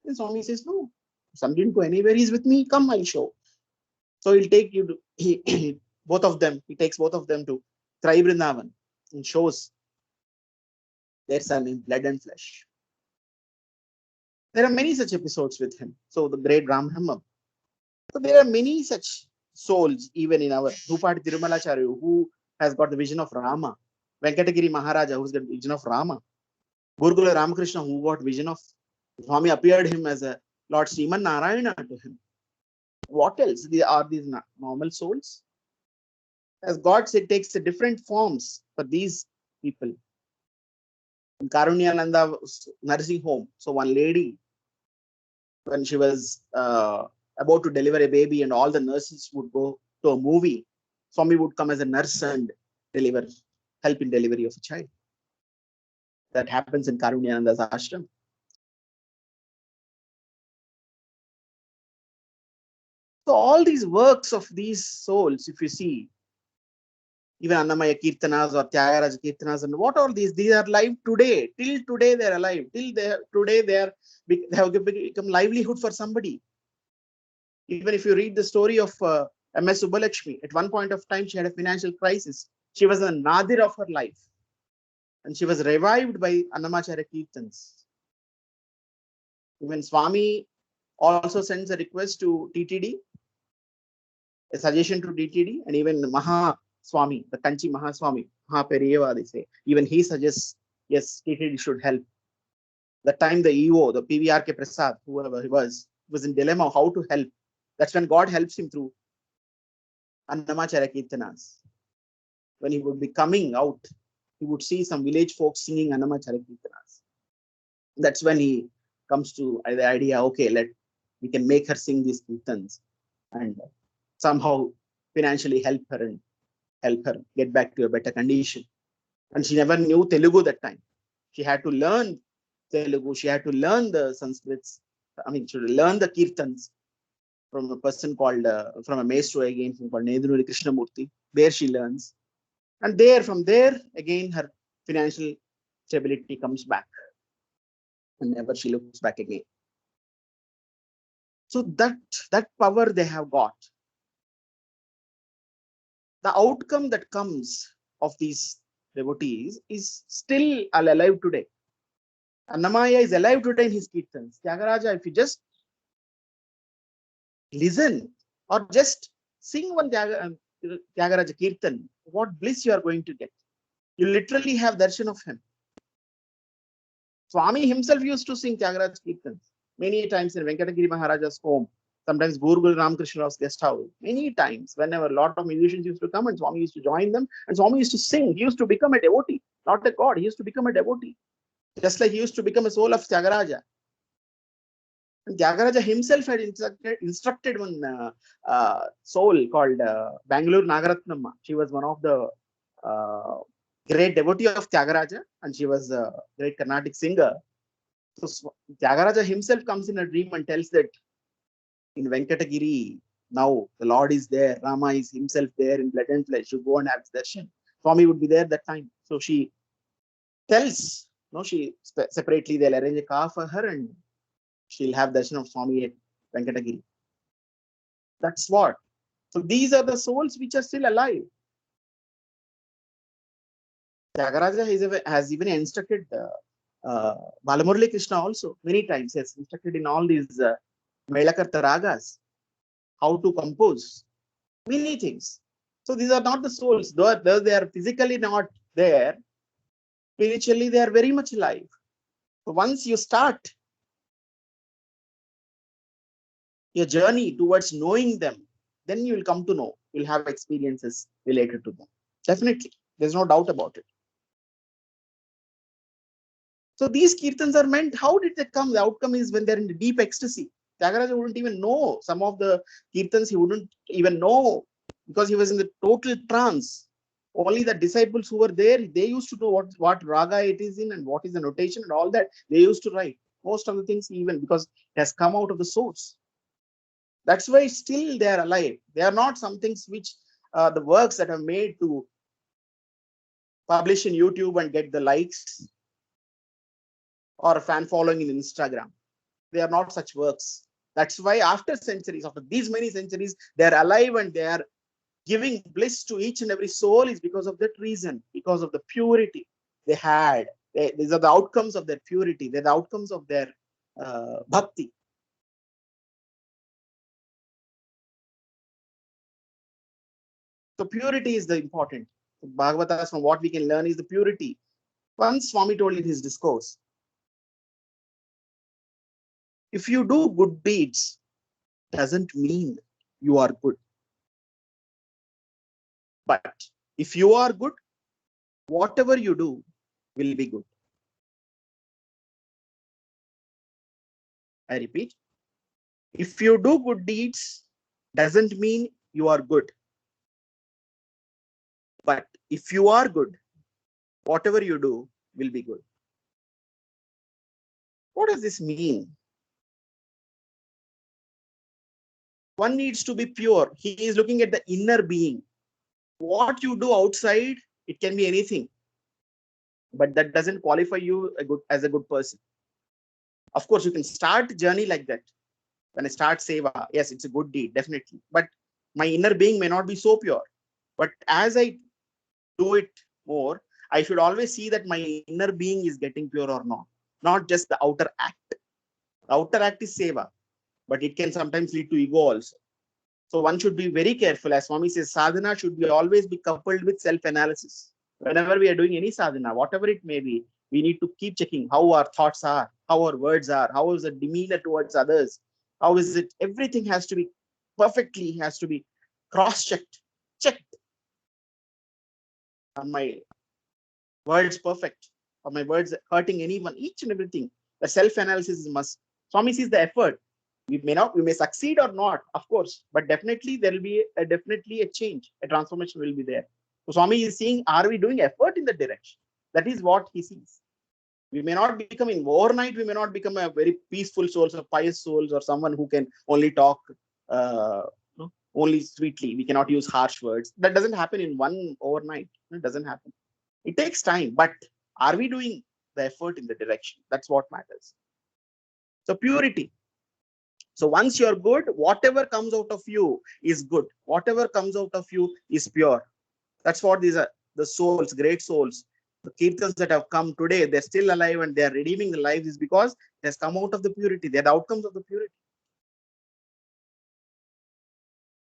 And Swami says, no, son didn't go anywhere. He's with me. Come, I'll show. So he'll take you to, both of them. He takes both of them to Trai Vrindavan and shows their son in blood and flesh. There are many such episodes with him. So the great Ram Brahmam. So there are many such souls, even in our Dhupati Tirumalacharya, who has got the vision of Rama. Venkatagiri Maharaja, who's got the vision of Rama. Gurugula Ramakrishna, who got vision of Swami, appeared him as a Lord Sriman Narayana to him. What else? Are these normal souls? As God said, takes the different forms for these people. In Karunyananda nursing home, so one lady, when she was about to deliver a baby, and all the nurses would go to a movie, Swami would come as a nurse and help in delivery of a child. That happens in Karunyananda's ashram. So all these works of these souls, if you see, even Annamaya Kirtanas or Tyagaraja Kirtanas, and what are these? These are alive today. Till today they are alive. Today they have become livelihood for somebody. Even if you read the story of M.S. Subbalakshmi, at one point of time she had a financial crisis. She was a nadir of her life, and she was revived by Annamacharya Kirtans. Even Swami also sends a request to TTD, a suggestion to TTD, and even Maha Swami, the Kanchi Mahaswami, Mahaperiyava, they say, even he suggests, yes, TTD should help. The time the EO, the PVRK Prasad, whoever he was in dilemma how to help. That's when God helps him through Annamacharya Kirtanas. When he would be coming out, he would see some village folks singing Annamacharya Kirtanas. That's when he comes to the idea, okay, we can make her sing these Kirtans and somehow financially help her get back to a better condition. And she never knew Telugu that time. She had to learn Telugu. She had to learn the Sanskrits. She would learn the Kirtans from a person called, from a maestro again, called Nedunuri Krishnamurti. There she learns. And from there, again, her financial stability comes back. And never she looks back again. So that power they have got. The outcome that comes of these devotees is still alive today. Annamaya is alive today in his Kirtans. Tyagaraja, if you just listen or just sing one Tyagaraja Kirtan, what bliss you are going to get. You literally have darshan of him. Swami himself used to sing Tyagaraja Kirtans many times in Venkatagiri Maharaja's home. Sometimes Gurugul Ramakrishna's guest house. Many times, whenever a lot of musicians used to come, and Swami used to join them, and Swami used to sing. He used to become a devotee, not a god. He used to become a devotee, just like he used to become a soul of Tyagaraja. And Tyagaraja himself had instructed one soul called Bangalore Nagaratnamma. She was one of the great devotee of Tyagaraja, and she was a great Carnatic singer. So Tyagaraja himself comes in a dream and tells that in Venkatagiri, now the Lord is there, Rama is himself there in blood and flesh. You go and have darshan. Swami would be there that time. So she tells, she separately they'll arrange a car for her and she'll have darshan of Swami at Venkatagiri. That's what. So these are the souls which are still alive. Tyagaraja has even instructed Balamurali Krishna also many times. He has instructed in all these Melakarta Ragas how to compose many things. So these are not the souls, though they are physically not there, spiritually they are very much alive. So once you start your journey towards knowing them, then you will come to know, you'll have experiences related to them. Definitely, there's no doubt about it. So these kirtans are meant, how did they come? The outcome is when they're in the deep ecstasy. Tyagaraja wouldn't even know some of the kirtans, he wouldn't even know because he was in the total trance. Only the disciples who were there, they used to know what raga it is in and what is the notation and all that. They used to write most of the things, even because it has come out of the source. That's why still they are alive. They are not some things which the works that are made to publish in YouTube and get the likes or a fan following in Instagram. They are not such works. That's why after centuries, after these many centuries, they are alive and they are giving bliss to each and every soul is because of that reason, because of the purity they had. These are the outcomes of their purity. They're the outcomes of their bhakti. So purity is the important. Bhagavatas, from what we can learn is the purity. Once Swami told in his discourse, if you do good deeds, doesn't mean you are good. But if you are good, whatever you do will be good. I repeat, if you do good deeds, doesn't mean you are good. But if you are good, whatever you do will be good. What does this mean? One needs to be pure. He is looking at the inner being. What you do outside, it can be anything, but that doesn't qualify you as a good person. Of course, you can start journey like that. When I start seva, yes, it's a good deed, definitely. But my inner being may not be so pure. But as I do it more, I should always see that my inner being is getting pure or not just the outer act. The outer act is seva, but it can sometimes lead to ego also. So one should be very careful. As Swami says, sadhana should be always be coupled with self-analysis. Whenever we are doing any sadhana, whatever it may be, we need to keep checking how our thoughts are, how our words are, how is the demeanor towards others, how is it, everything has to be perfectly, has to be cross-checked, checked. Are my words perfect? Are my words hurting anyone? Each and everything. The self-analysis is a must. Swami sees the effort. We may succeed or not, of course, but definitely there will be definitely a change, a transformation will be there. So Swami is seeing, are we doing effort in that direction? That is what he sees. We may not become in overnight, we may not become a very peaceful souls or pious souls or someone who can only talk only sweetly. We cannot use harsh words. That doesn't happen in one overnight. It doesn't happen. It takes time, but are we doing the effort in the direction? That's what matters. So purity. So once you're good, whatever comes out of you is good. Whatever comes out of you is pure. That's what these are, the souls, great souls. The kirtans that have come today, they're still alive and they're redeeming the lives is because it has come out of the purity. They're the outcomes of the purity.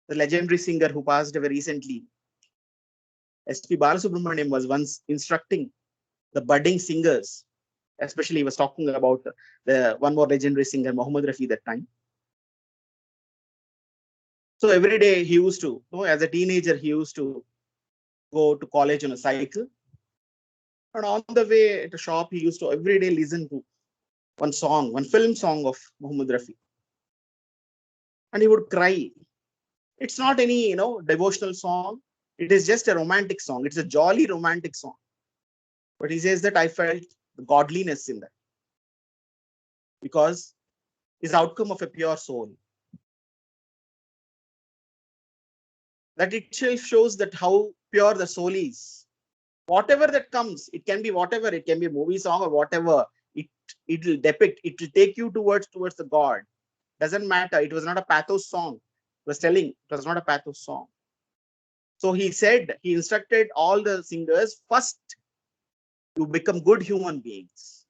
The legendary singer who passed away recently, S.P. Balasubramaniam, was once instructing the budding singers. Especially he was talking about the one more legendary singer, Muhammad Rafi, that time. So every day he used to, as a teenager, he used to go to college on a cycle. And on the way at a shop, he used to every day listen to one song, one film song of Muhammad Rafi. And he would cry. It's not any, devotional song. It is just a romantic song. It's a jolly romantic song. But he says that I felt the godliness in that. Because it's the outcome of a pure soul. That itself shows that how pure the soul is. Whatever that comes, it can be whatever, it can be a movie song or whatever, it will depict, it will take you towards the God. Doesn't matter. It was not a pathos song. He was telling it was not a pathos song. So he said, he instructed all the singers, first, you become good human beings.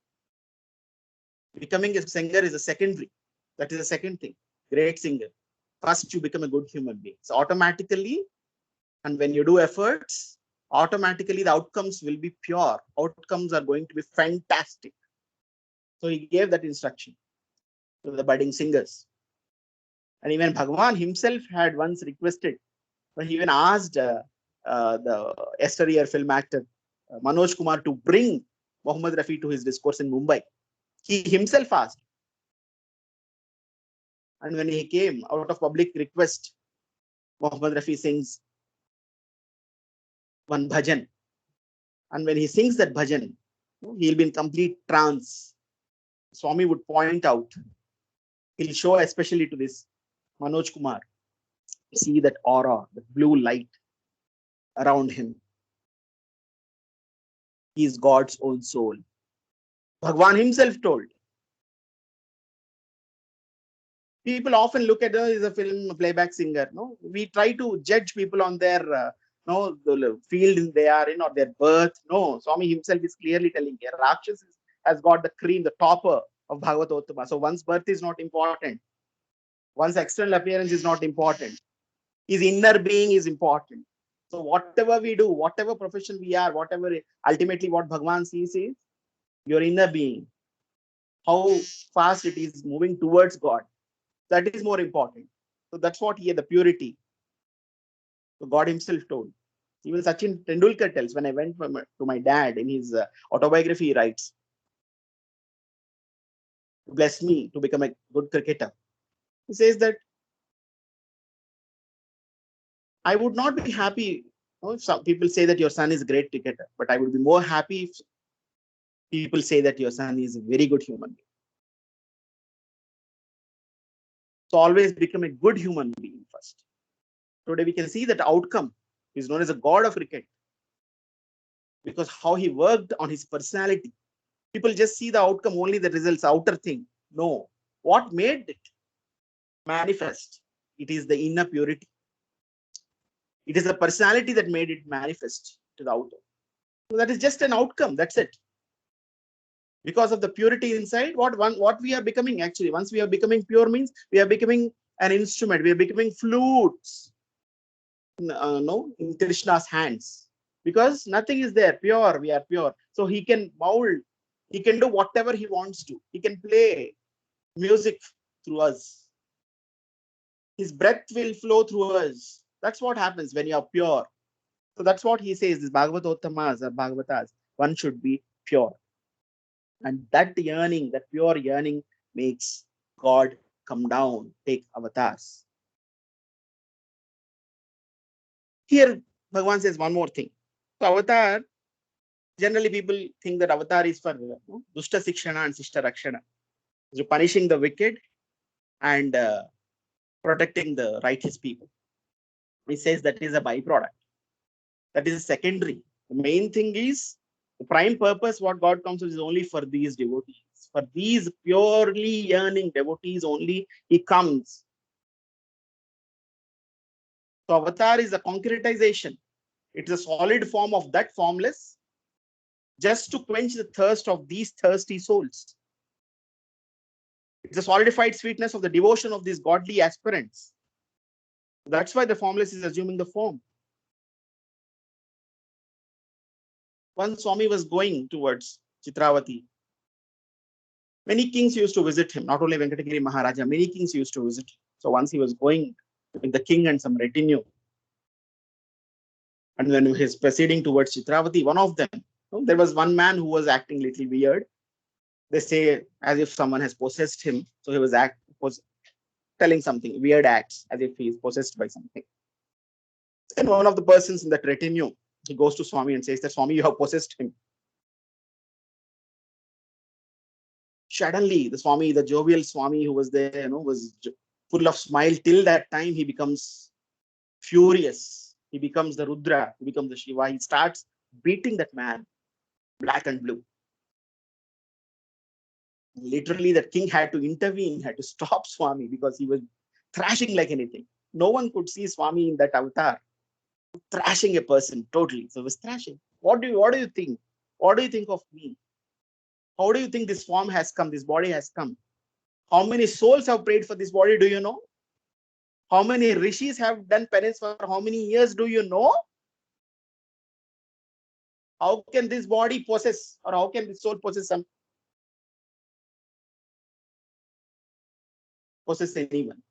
Becoming a singer is a secondary. That is the second thing. Great singer. First, you become a good human being. So automatically, and when you do efforts, automatically the outcomes will be pure. Outcomes are going to be fantastic. So he gave that instruction to the budding singers. And even Bhagavan himself had once requested, but he even asked the yesteryear film actor Manoj Kumar to bring Muhammad Rafi to his discourse in Mumbai. He himself asked. And when he came, out of public request, Muhammad Rafi sings one bhajan. And when he sings that bhajan, he'll be in complete trance. Swami would point out, he'll show especially to this Manoj Kumar, see that aura, the blue light around him. He is God's own soul. Bhagwan himself told. People often look at as a film playback singer. No, we try to judge people on their the field they are in or their birth. No, Swami himself is clearly telling here, Rakshas has got the cream, the topper of Bhagavatottama. So one's birth is not important. One's external appearance is not important. His inner being is important. So whatever we do, whatever profession we are, whatever, ultimately what Bhagavan sees is your inner being, how fast it is moving towards God. That is more important. So that's what here, the purity. So God himself told. Even Sachin Tendulkar tells, when I went to my dad in his autobiography, he writes, bless me to become a good cricketer. He says that I would not be happy if some people say that your son is a great cricketer, but I would be more happy if people say that your son is a very good human being. So always become a good human being first. Today we can see that outcome is known as a god of cricket because how he worked on his personality. People just see the outcome, only the results, outer thing. No, what made it manifest? It is the inner purity. It is the personality that made it manifest to the outer. So that is just an outcome. That's it. Because of the purity inside, what we are becoming actually, once we are becoming pure means we are becoming an instrument. We are becoming flutes. No, in Krishna's hands. Because nothing is there. Pure. We are pure. So he can mold. He can do whatever he wants to. He can play music through us. His breath will flow through us. That's what happens when you are pure. So that's what he says, this Bhagavatottamas or Bhagavatas, one should be pure. And that yearning, that pure yearning makes God come down, take avatars. Here, Bhagavan says one more thing. So avatar, generally people think that avatar is for Dushta Sikshana and Sishta Rakshana. So punishing the wicked and protecting the righteous people. He says that is a byproduct. That is a secondary. The main thing is the prime purpose, what God comes with is only for these devotees. For these purely yearning devotees only, he comes. So avatar is a concretization. It's a solid form of that formless, just to quench the thirst of these thirsty souls. It's a solidified sweetness of the devotion of these godly aspirants. That's why the formless is assuming the form. Once Swami was going towards Chitravati, many kings used to visit him, not only Venkatagiri Maharaja, many kings used to visit him. So once he was going with the king and some retinue, and when he was proceeding towards Chitravati, one of them, there was one man who was acting little weird. They say as if someone has possessed him. So he was telling something, weird acts, as if he is possessed by something. And one of the persons in that retinue, he goes to Swami and says that, Swami, you have possessed him. Suddenly, the Swami, the jovial Swami who was there, was full of smile. Till that time, he becomes furious. He becomes the Rudra. He becomes the Shiva. He starts beating that man, black and blue. Literally, the king had to intervene, had to stop Swami because he was thrashing like anything. No one could see Swami in that avatar, thrashing a person totally. So he was thrashing. What do you think? What do you think of me? How do you think this form has come? This body has come? How many souls have prayed for this body? Do you know? How many rishis have done penance for how many years? Do you know? How can this body possess, or how can this soul possess anyone?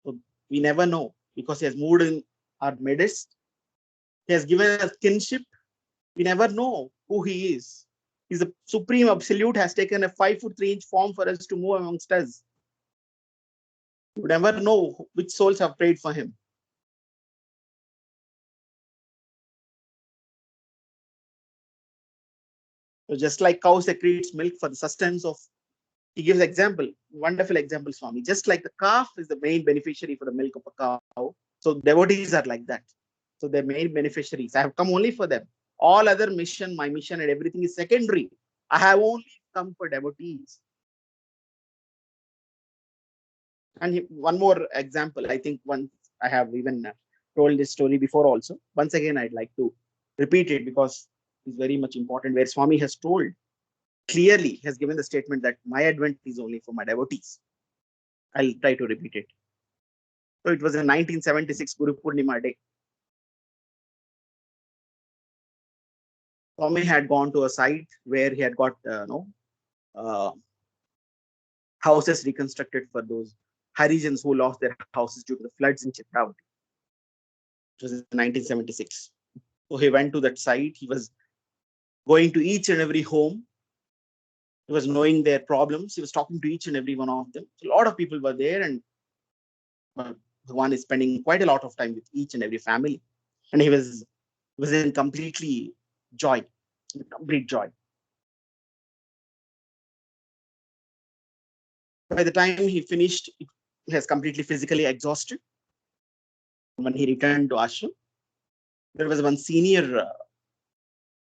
So we never know, because he has moved in our midst. He has given us kinship. We never know who he is. He's the supreme absolute, has taken a 5'3" form for us to move amongst us. You never know which souls have prayed for him. So just like cow secretes milk for the sustenance of, he gives example, wonderful example, Swami. Just like the calf is the main beneficiary for the milk of a cow, so devotees are like that. So they're main beneficiaries. I have come only for them. All other mission, my mission and everything is secondary. I have only come for devotees. And one more example, I think once I have even told this story before also. Once again, I'd like to repeat it because it's very much important, where Swami has told clearly, has given the statement that my advent is only for my devotees. I'll try to repeat it. So it was in 1976 Guru Purnima day. Swami had gone to a site where he had got houses reconstructed for those Harijans who lost their houses due to the floods in Chitravati. It was in 1976. So he went to that site. He was going to each and every home. He was knowing their problems. He was talking to each and every one of them. So a lot of people were there, and Bhagavan is spending quite a lot of time with each and every family. And he was in completely joy, complete joy. By the time he finished, he was completely physically exhausted. When he returned to ashram, there was one senior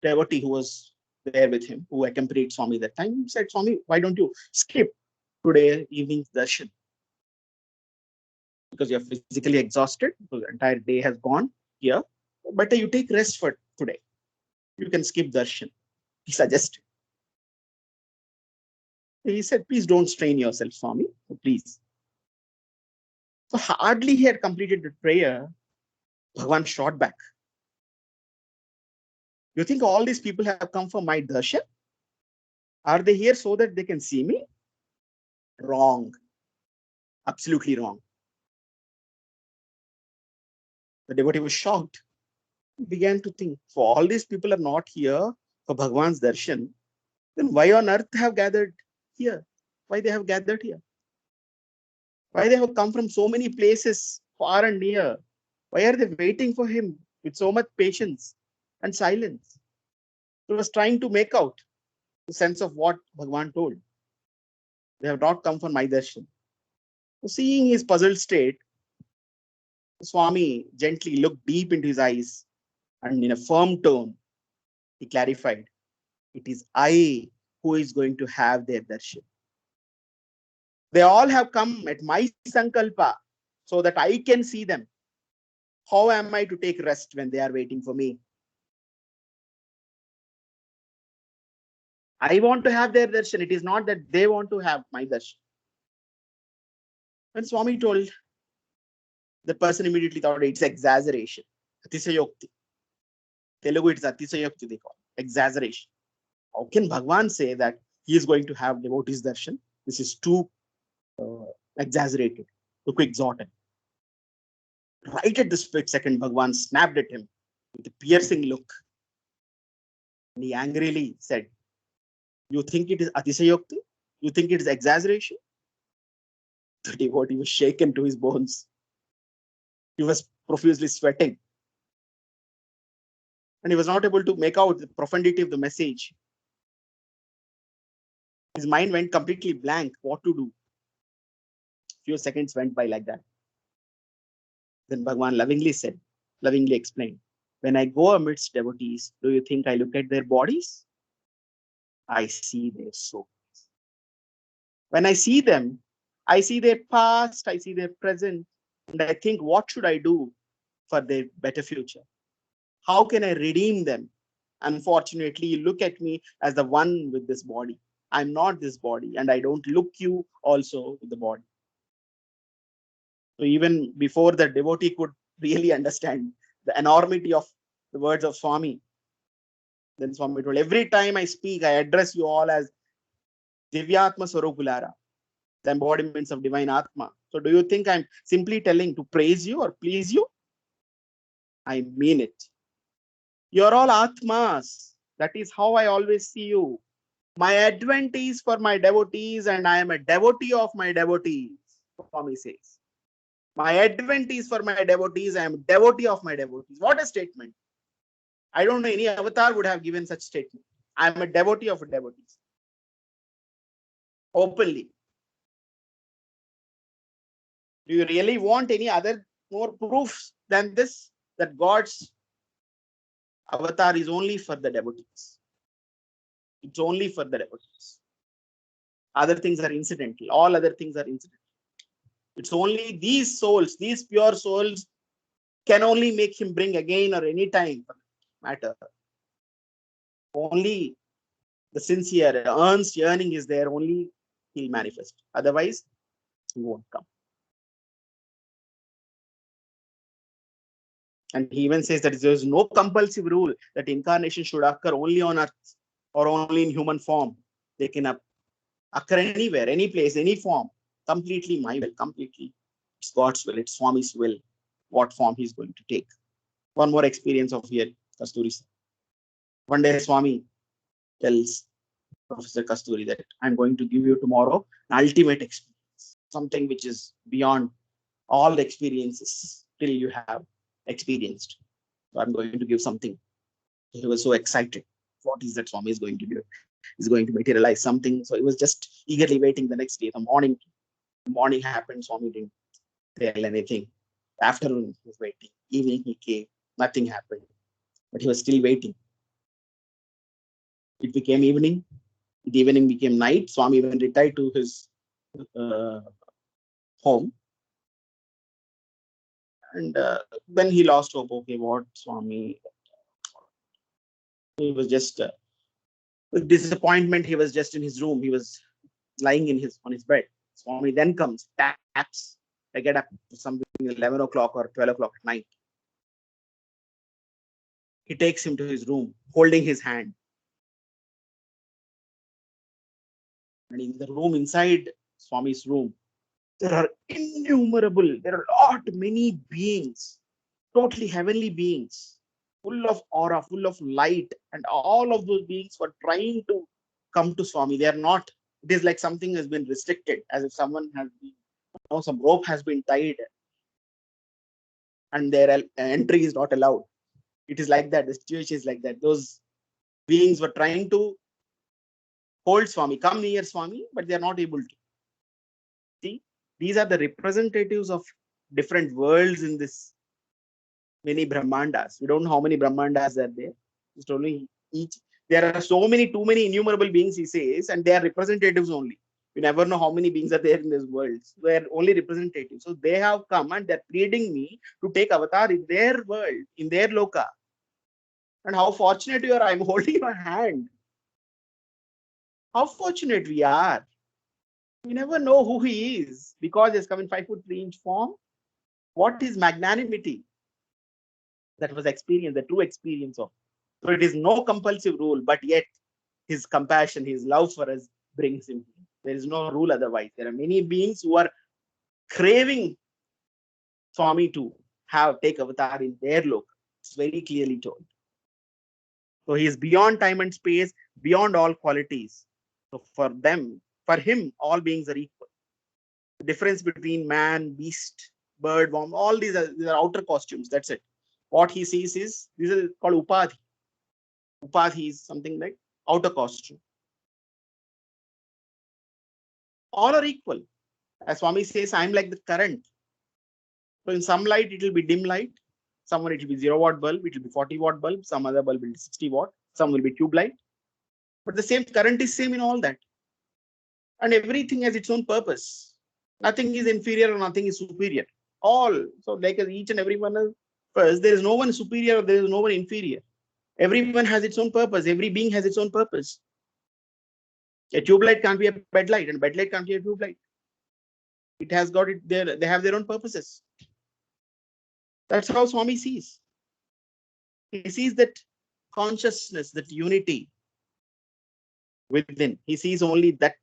devotee who was there with him, who accompanied Swami that time. He said, Swami, why don't you skip today evening's darshan? Because you're physically exhausted, because the entire day has gone here. Better you take rest for today. You can skip darshan, he suggested. He said, please don't strain yourself, Swami, please. So hardly he had completed the prayer, Bhagavan shot back. You think all these people have come for my darshan? Are they here so that they can see me? Wrong. Absolutely wrong. The devotee was shocked. He began to think, for all these people are not here for Bhagavan's darshan, then why on earth have gathered here? Why they have gathered here? Why they have come from so many places, far and near? Why are they waiting for him with so much patience and silence? He was trying to make out the sense of what Bhagavan told. They have not come for my darshan. So seeing his puzzled state, Swami gently looked deep into his eyes and in a firm tone, he clarified, it is I who is going to have their darshan. They all have come at my sankalpa so that I can see them. How am I to take rest when they are waiting for me? I want to have their darshan. It is not that they want to have my darshan. When Swami told, the person immediately thought it's exaggeration. Atisayokti. Telugu, it's Atisayokti, they call it. Exaggeration. How can Bhagavan say that he is going to have devotees darshan? This is too exaggerated, too quixotic. Right at the split second, Bhagavan snapped at him with a piercing look. And he angrily said, you think it is Atisayokti? You think it is exaggeration? The devotee was shaken to his bones. He was profusely sweating. And he was not able to make out the profundity of the message. His mind went completely blank. What to do? Few seconds went by like that. Then Bhagavan lovingly explained, when I go amidst devotees, do you think I look at their bodies? I see their souls. When I see them, I see their past, I see their present, and I think, what should I do for their better future? How can I redeem them? Unfortunately, you look at me as the one with this body. I'm not this body, and I don't look you also with the body. So even before the devotee could really understand the enormity of the words of Swami, then Swami told, every time I speak, I address you all as Divyatma Swarupulara, the embodiments of divine Atma. So do you think I'm simply telling to praise you or please you? I mean it. You're all Atmas. That is how I always see you. My advent is for my devotees, and I am a devotee of my devotees, Swami says. My advent is for my devotees, I am a devotee of my devotees. What a statement. I don't know any avatar would have given such statement. I am a devotee of devotees. Openly. Do you really want any other more proofs than this? That God's avatar is only for the devotees. It's only for the devotees. Other things are incidental. All other things are incidental. It's only these souls, these pure souls, can only make him bring again or any time matter. Only the sincere, earnest yearning is there, only he'll manifest. Otherwise, he won't come. And he even says that there is no compulsive rule that incarnation should occur only on earth or only in human form. They can occur anywhere, any place, any form. Completely my will, completely. It's God's will, it's Swami's will, what form he's going to take. One more experience of here, Kasturi. One day Swami tells Professor Kasturi that I'm going to give you tomorrow an ultimate experience, something which is beyond all the experiences till you have experienced. So I'm going to give something. He was so excited. What is that Swami is going to do? He's going to materialize something. So he was just eagerly waiting the next day. The morning happened. Swami didn't tell anything. Afternoon he was waiting. Evening he came. Nothing happened. But he was still waiting. It became evening. The evening became night. Swami even retired to his home. And then he lost hope. Okay, what Swami? He was just with disappointment. He was just in his room. He was lying on his bed. Swami then comes, taps. I get up something 11 o'clock or 12 o'clock at night. He takes him to his room, holding his hand. And in the room, inside Swami's room, there are many beings, totally heavenly beings, full of aura, full of light. And all of those beings were trying to come to Swami. They are not. It is like something has been restricted, as if someone has been, some rope has been tied and their entry is not allowed. It is like that. The situation is like that. Those beings were trying to hold Swami, come near Swami, but they are not able to. See, these are the representatives of different worlds in this many Brahmandas. We don't know how many Brahmandas are there. Just only each. There are so many, too many innumerable beings, he says, and they are representatives only. We never know how many beings are there in this world. They are only representatives. So they have come and they're pleading me to take avatar in their world, in their loka. And how fortunate you are, I'm holding your hand. How fortunate we are. We never know who he is because he's come in 5'3" form. What is magnanimity? That was experience, the true experience of. So it is no compulsive rule, but yet his compassion, his love for us brings him. There is no rule otherwise. There are many beings who are craving Swami to take avatar in their look. It's very clearly told. So he is beyond time and space, beyond all qualities. So for him, all beings are equal. The difference between man, beast, bird, worm, all these are outer costumes. That's it. What he sees is, these are called upadhi. Upadhi is something like outer costume. All are equal. As Swami says, I'm like the current. So in some light, it will be dim light. Somewhere it will be 0-watt bulb. It will be 40-watt bulb. Some other bulb will be 60-watt. Some will be tube light. But the same current is same in all that. And everything has its own purpose. Nothing is inferior or nothing is superior. All. So like each and every one of us, there is no one superior or there is no one inferior. Everyone has its own purpose. Every being has its own purpose. A tube light can't be a bed light and bed light can't be a tube light. It has got it there. They have their own purposes. That's how Swami sees. He sees that consciousness, that unity within. He sees only that.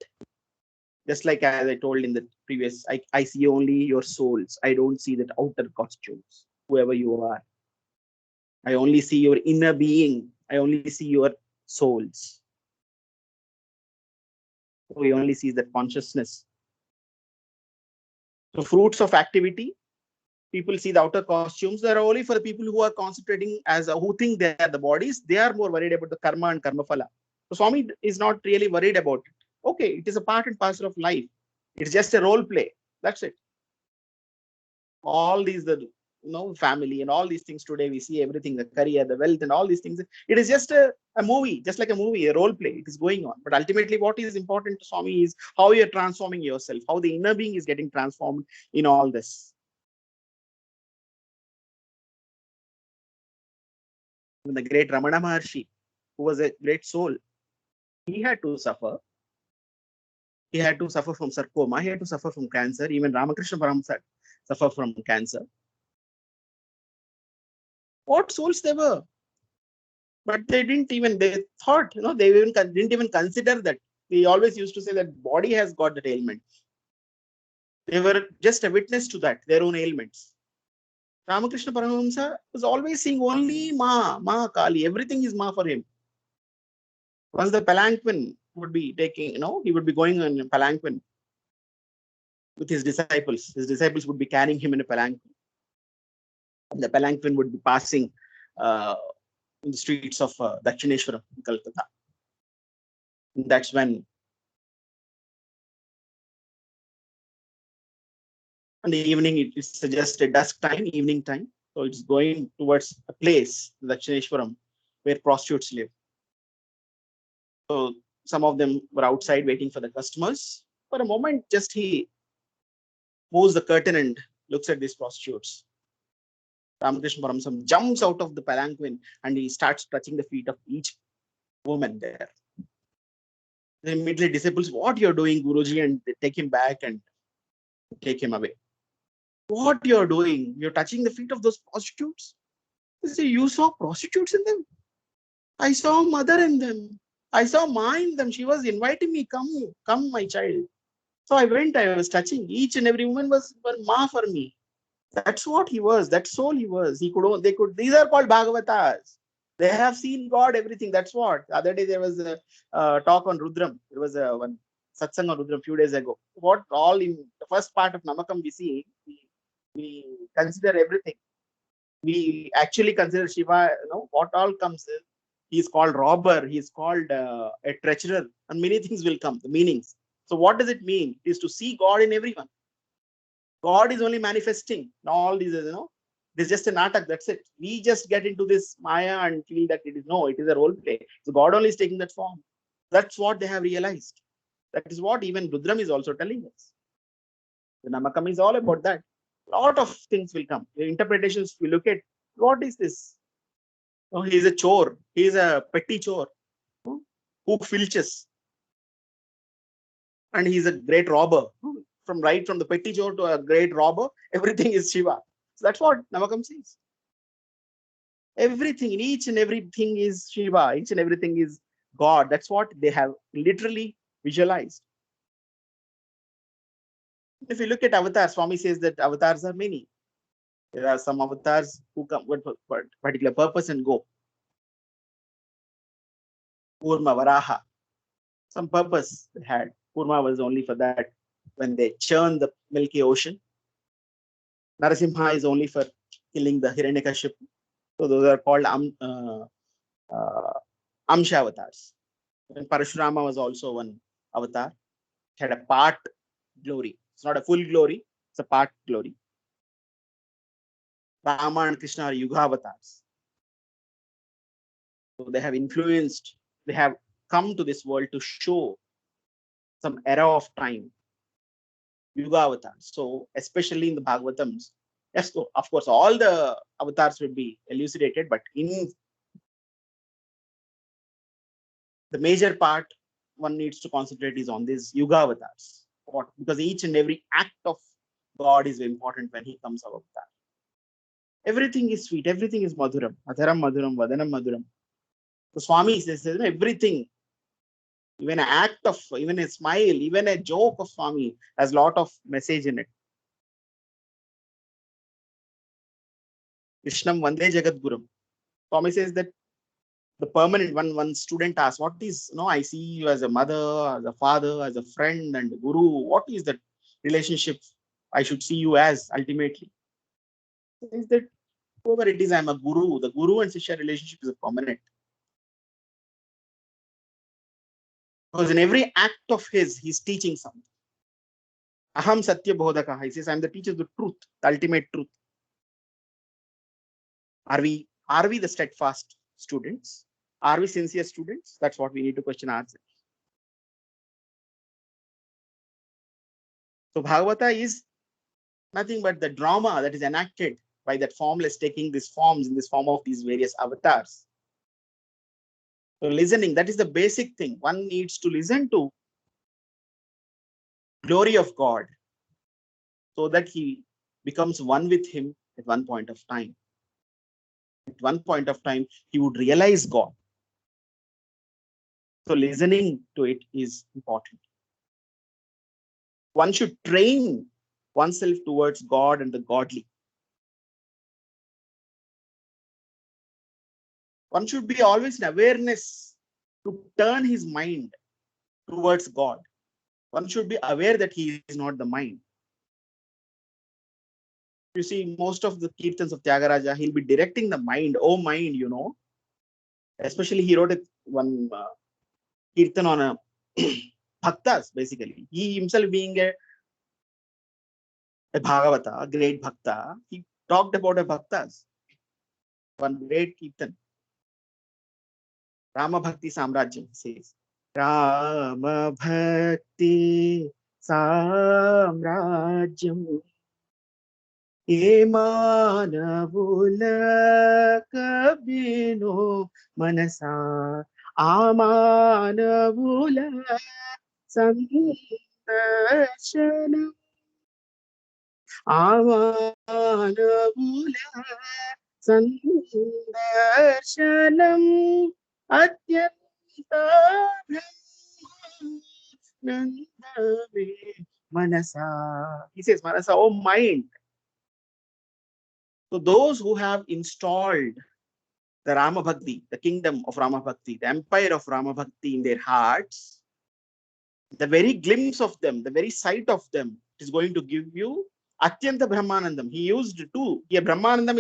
Just like as I told in the previous, I see only your souls. I don't see that outer costumes, whoever you are. I only see your inner being. I only see your souls. So he only sees that consciousness. So fruits of activity, people see the outer costumes. They are only for the people who are concentrating who think they are the bodies. They are more worried about the karma and karma phala. So Swami is not really worried about it. Okay, it is a part and parcel of life. It's just a role play. That's it. All these, family and all these things today, we see everything, the career, the wealth and all these things. It is just a movie, just like a movie, a role play. It is going on. But ultimately, what is important to Swami is how you're transforming yourself, how the inner being is getting transformed in all this. The great Ramana Maharshi, who was a great soul, he had to suffer. He had to suffer from sarcoma. He had to suffer from cancer. Even Ramakrishna Paramahansa suffered from cancer. What souls they were. But they didn't even, they thought, they didn't even consider that. We always used to say that body has got that ailment. They were just a witness to that, their own ailments. Ramakrishna Paramahamsa was always seeing only Ma Kali. Everything is Ma for him. Once the palanquin would be taking, he would be going on a palanquin with his disciples. His disciples would be carrying him in a palanquin. And the palanquin would be passing in the streets of Dakshineshwaram, Calcutta. And that's when, in the evening, it's just a dusk time, evening time. So it's going towards a place, Dakshineshwaram, where prostitutes live. So some of them were outside waiting for the customers. For a moment, just he moves the curtain and looks at these prostitutes. Ramakrishna Paramsam jumps out of the palanquin and he starts touching the feet of each woman there. Then immediately disciples, what you're doing, Guruji, and they take him back and take him away. What you're doing? You're touching the feet of those prostitutes? They say, you saw prostitutes in them? I saw mother in them. I saw Ma in them. She was inviting me, come, my child. So I went, I was touching. Each and every woman was Ma for me. That's what he was. That soul he was. These are called Bhagavatas. They have seen God, everything. That's what. The other day there was a talk on Rudram. There was one Satsang on Rudram a few days ago. What all in the first part of Namakam we see, we consider everything. We actually consider Shiva, what all comes in. He is called robber. He is called a treasurer. And many things will come, the meanings. So what does it mean? It is to see God in everyone. God is only manifesting. All these, this is just a natak. That's it. We just get into this Maya and feel that it is a role play. So God only is taking that form. That's what they have realized. That is what even Rudram is also telling us. The Namakam is all about that. A lot of things will come. The interpretations we look at, what is this? Oh, he is a chore. He is a petty chore who filches. And he is a great robber. From the petty chore to a great robber, everything is Shiva. So that's what Namakam says. Everything, each and everything is Shiva. Each and everything is God. That's what they have literally visualized. If you look at avatars, Swami says that avatars are many. There are some avatars who come with a particular purpose and go. Kurma, Varaha. Some purpose they had. Kurma was only for that when they churn the milky ocean. Narasimha is only for killing the Hiranyakashipu. So those are called Amsha avatars. And Parashurama was also one avatar. It had a part glory. It's not a full glory, it's a part glory. Rama and Krishna are Yuga avatars. So they have influenced, they have come to this world to show some era of time. Yuga avatars. So especially in the Bhagavatams, yes, so of course, all the avatars will be elucidated, but in the major part, one needs to concentrate is on these Yuga avatars. What? Because each and every act of God is important when he comes out of that. Everything is sweet, everything is Madhuram. Adharam Madhuram, Vadanam Madhuram. The Swami says everything, even an act of, even a smile, even a joke of Swami has a lot of message in it. Krishnam Vande Jagat Gurum. Swami says that the permanent one student asks, what is, I see you as a mother, as a father, as a friend and a guru. What is that relationship I should see you as ultimately? Says that whoever it is, I'm a guru. The guru and Shishya relationship is a permanent. Because in every act of his, he's teaching something. Aham Satya Bodhaka. He says, I'm the teacher of the truth, the ultimate truth. Are we the steadfast students? Are we sincere students? That's what we need to question ourselves. So Bhagavata is nothing but the drama that is enacted by that formless taking these forms in this form of these various avatars. So listening, that is the basic thing. One needs to listen to glory of God so that he becomes one with him at one point of time. at one point of time, he would realize God. So listening to it is important. One should train oneself towards God and the godly. One should be always in awareness to turn his mind towards God. One should be aware that he is not the mind. You see, most of the kirtans of Tyagaraja, he'll be directing the mind. Oh, mind, Especially he wrote one kirtan on a bhaktas, basically. He himself being a Bhagavata, a great bhakta, he talked about a bhaktas. One great kirtan. Rama Bhakti Samrajyam, says. Rama Bhakti Samrajyam Ye manavula kabino manasa amanavula sandarshanam amanavula sandarshanam atyanta brahmanandame manasa. He says, manasa, oh mind. So those who have installed the Rama Bhakti, the kingdom of Rama Bhakti, the empire of Rama Bhakti in their hearts, the very glimpse of them, the very sight of them is going to give you Atyanta Brahmanandam. He used two. Here, Brahmanandam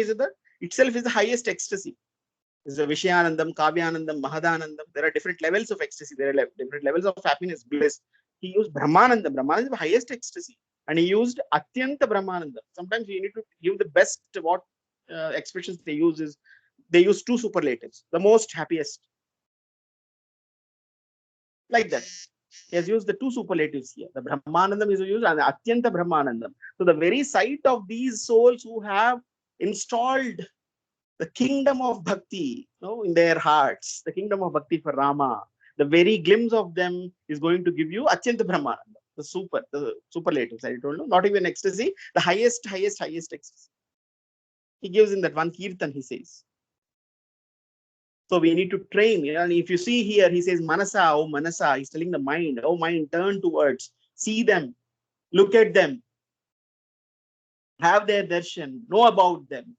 itself is the highest ecstasy. There's a Vishayanandam, Kavyanandam, Mahadanandam. There are different levels of ecstasy. There are different levels of happiness, bliss. He used Brahmanandam. Brahmanandam is the highest ecstasy. And he used Atyanta Brahmanandam. Sometimes you need to give the best what expressions they use is, they use two superlatives. The most happiest. Like that. He has used the two superlatives here. The Brahmanandam is used and the Atyanta Brahmanandam. So the very sight of these souls who have installed the kingdom of bhakti in their hearts, the kingdom of bhakti for Rama, the very glimpse of them is going to give you Atyanta Brahmananda, the superlatives. I told you, not even ecstasy, the highest ecstasy. He gives in that one kirtan, he says. So we need to train. And if you see here, he says, Manasa, oh Manasa, he's telling the mind, oh mind, turn towards, see them, look at them, have their darshan, know about them.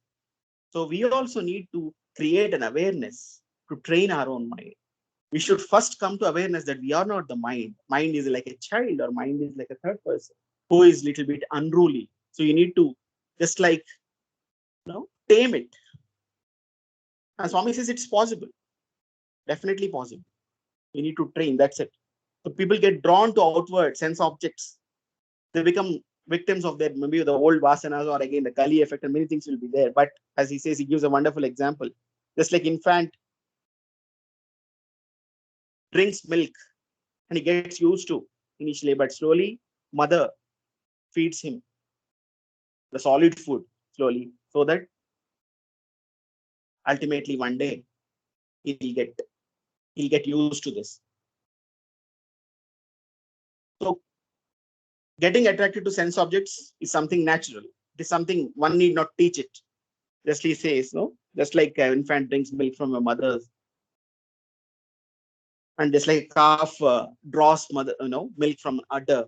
So we also need to create an awareness to train our own mind. We should first come to awareness that we are not the mind. Mind is like a child, or mind is like a third person who is a little bit unruly. So you need to just like, tame it. And Swami says it's possible. Definitely possible. We need to train. That's it. So people get drawn to outward sense objects. They become victims of their, maybe the old vasanas, or again the Kali effect, and many things will be there. But as he says, he gives a wonderful example. Just like infant drinks milk and he gets used to initially, but slowly mother feeds him the solid food slowly, so that ultimately one day he'll get used to this. So getting attracted to sense objects is something natural. It is something one need not teach it. Just he says, just like an infant drinks milk from a mother's, and just like a calf draws milk from an udder.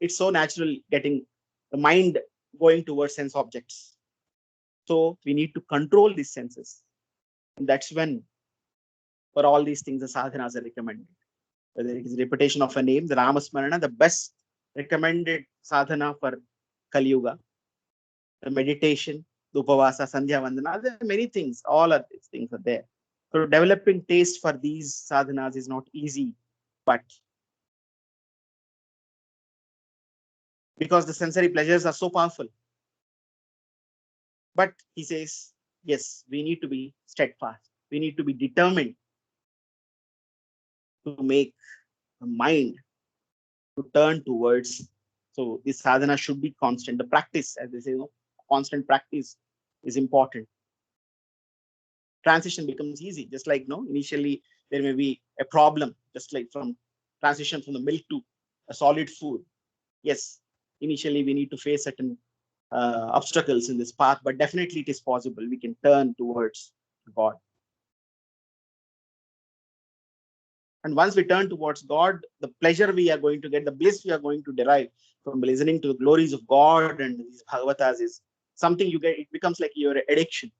It's so natural getting the mind going towards sense objects. So we need to control these senses. And that's when, for all these things, the sadhanas are recommended. Whether it is repetition of a name, the Ramasmarana, the best recommended sadhana for Kali Yuga, the meditation, the Upavasa, Sandhya Vandana, there are many things. All of these things are there. So developing taste for these sadhanas is not easy, but because the sensory pleasures are so powerful. But he says, yes, we need to be steadfast. We need to be determined to make the mind to turn towards. So this sadhana should be constant. The practice, as they say, constant practice is important. Transition becomes easy. Just like initially there may be a problem, just like from transition from the milk to a solid food. Yes, initially we need to face certain obstacles in this path, but definitely it is possible. We can turn towards God. And once we turn towards God, the pleasure we are going to get, the bliss we are going to derive from listening to the glories of God and these Bhagavatas is something you get, it becomes like your addiction.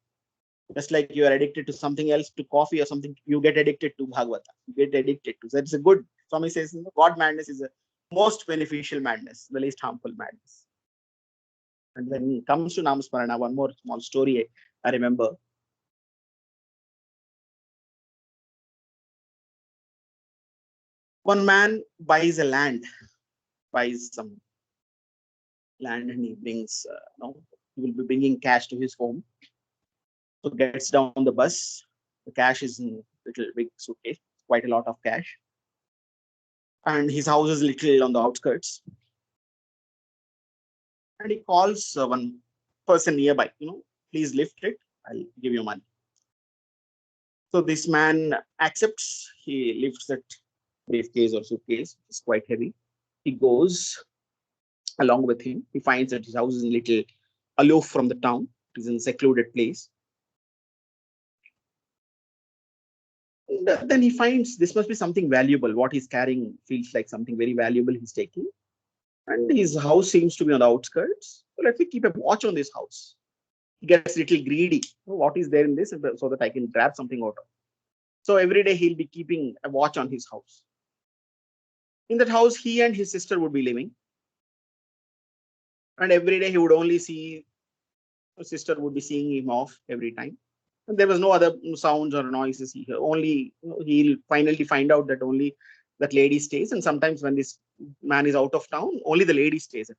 Just like you are addicted to something else, to coffee or something, you get addicted to Bhagavata. You get addicted to. So it's a good, Swami says, God madness is the most beneficial madness, the least harmful madness. And when it comes to Namasmarana, one more small story I remember. One man buys some land, and he brings, he will be bringing cash to his home. So gets down the bus. The cash is in a little big suitcase, quite a lot of cash. And his house is little on the outskirts. And he calls one person nearby, please lift it, I'll give you money. So this man accepts, he lifts that briefcase or suitcase, it's quite heavy. He goes along with him. He finds that his house is a little aloof from the town. It is in a secluded place. And then he finds this must be something valuable. What he's carrying feels like something very valuable he's taking. And his house seems to be on the outskirts. So let me keep a watch on this house. He gets a little greedy. What is there in this so that I can grab something out of it. So every day he'll be keeping a watch on his house. In that house, he and his sister would be living. And every day he would only see, his sister would be seeing him off every time. And there was no other sounds or noises. He'll finally find out that only that lady stays. And sometimes when this man is out of town, only the lady stays at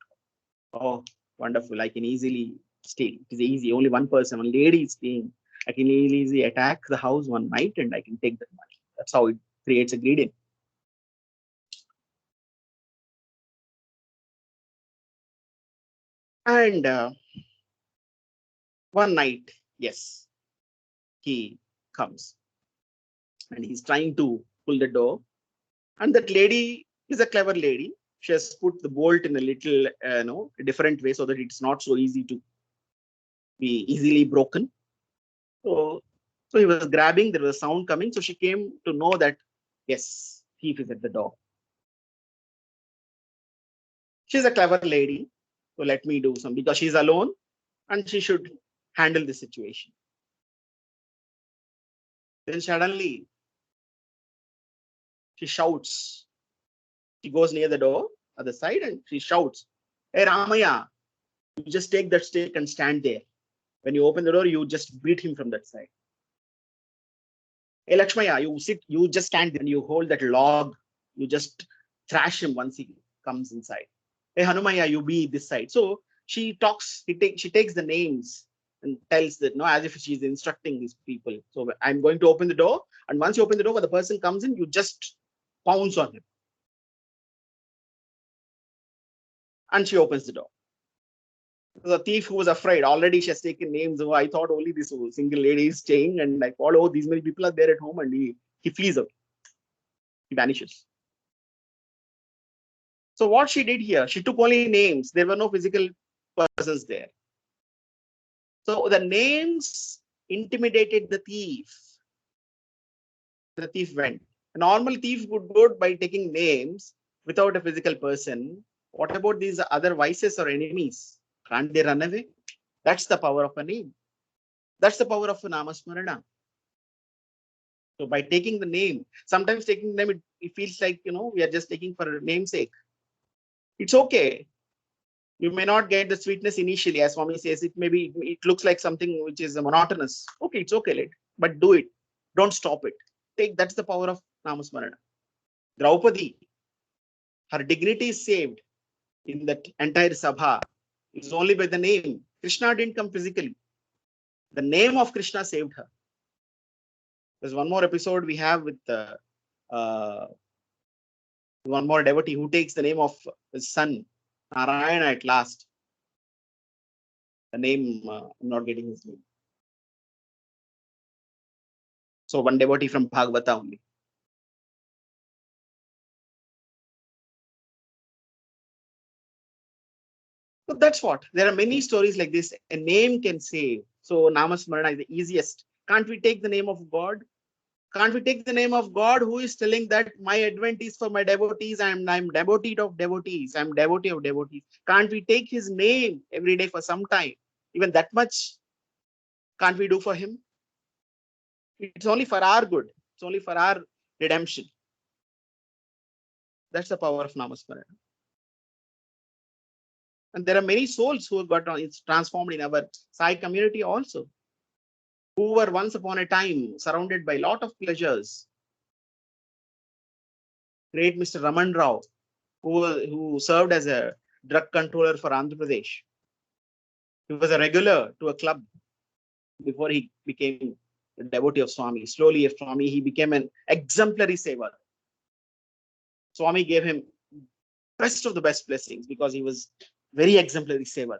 home. Oh, wonderful. I can easily stay. It is easy. Only one person, one lady is staying. I can easily attack the house one night and I can take that money. That's how it creates a greed. And one night, yes, he comes and he's trying to pull the door. And that lady is a clever lady. She has put the bolt in a little, a different way so that it's not so easy to be easily broken. So he was grabbing, there was a sound coming. So she came to know that, yes, thief is at the door. She's a clever lady. So let me do some, because she's alone and she should handle the situation. Then suddenly she shouts. She goes near the door other side and she shouts, "Hey Ramaya, you just take that stick and stand there. When you open the door, you just beat him from that side. Hey Lakshmaya, you just stand there and you hold that log. You just thrash him once he comes inside. Hey Hanumaya, you be this side." So she talks, she takes the names and tells that, as if she's instructing these people. So I'm going to open the door. And once you open the door, when the person comes in, you just pounce on him. And she opens the door. The thief who was afraid, already she has taken names. Oh, I thought only this single lady is staying, and I thought, oh, these many people are there at home, and he flees out. He vanishes. So what she did here, she took only names. There were no physical persons there. So the names intimidated the thief. The thief went. A normal thief would go by taking names without a physical person. What about these other vices or enemies? Can't they run away? That's the power of a name. That's the power of a namasmarana. So by taking the name, sometimes taking the name, it feels like, we are just taking for namesake. It's okay. You may not get the sweetness initially, as Swami says. It looks like something which is monotonous. Okay, it's okay, but do it. Don't stop it. That's the power of namasmarana. Draupadi, her dignity is saved in that entire sabha. It's only by the name. Krishna didn't come physically. The name of Krishna saved her. There's one more episode we have with one more devotee who takes the name of his son, Narayana, at last. The name, I'm not getting his name. So one devotee from Bhagavata only. So that's what. There are many stories like this. A name can save. So Namasmarana is the easiest. Can't we take the name of God? Can't we take the name of God who is telling that my advent is for my devotees, I'm devotee of devotees, I'm devotee of devotees. Can't we take his name every day for some time? Even that much can't we do for him? It's only for our good. It's only for our redemption. That's the power of Namasmarana. And there are many souls who got it's transformed in our Sai community also, who were once upon a time surrounded by a lot of pleasures. Great Mr. Raman Rao, who served as a drug controller for Andhra Pradesh. He was a regular to a club before he became a devotee of Swami. Slowly, as Swami, he became an exemplary saver. Swami gave him best of the best blessings because he was very exemplary saver.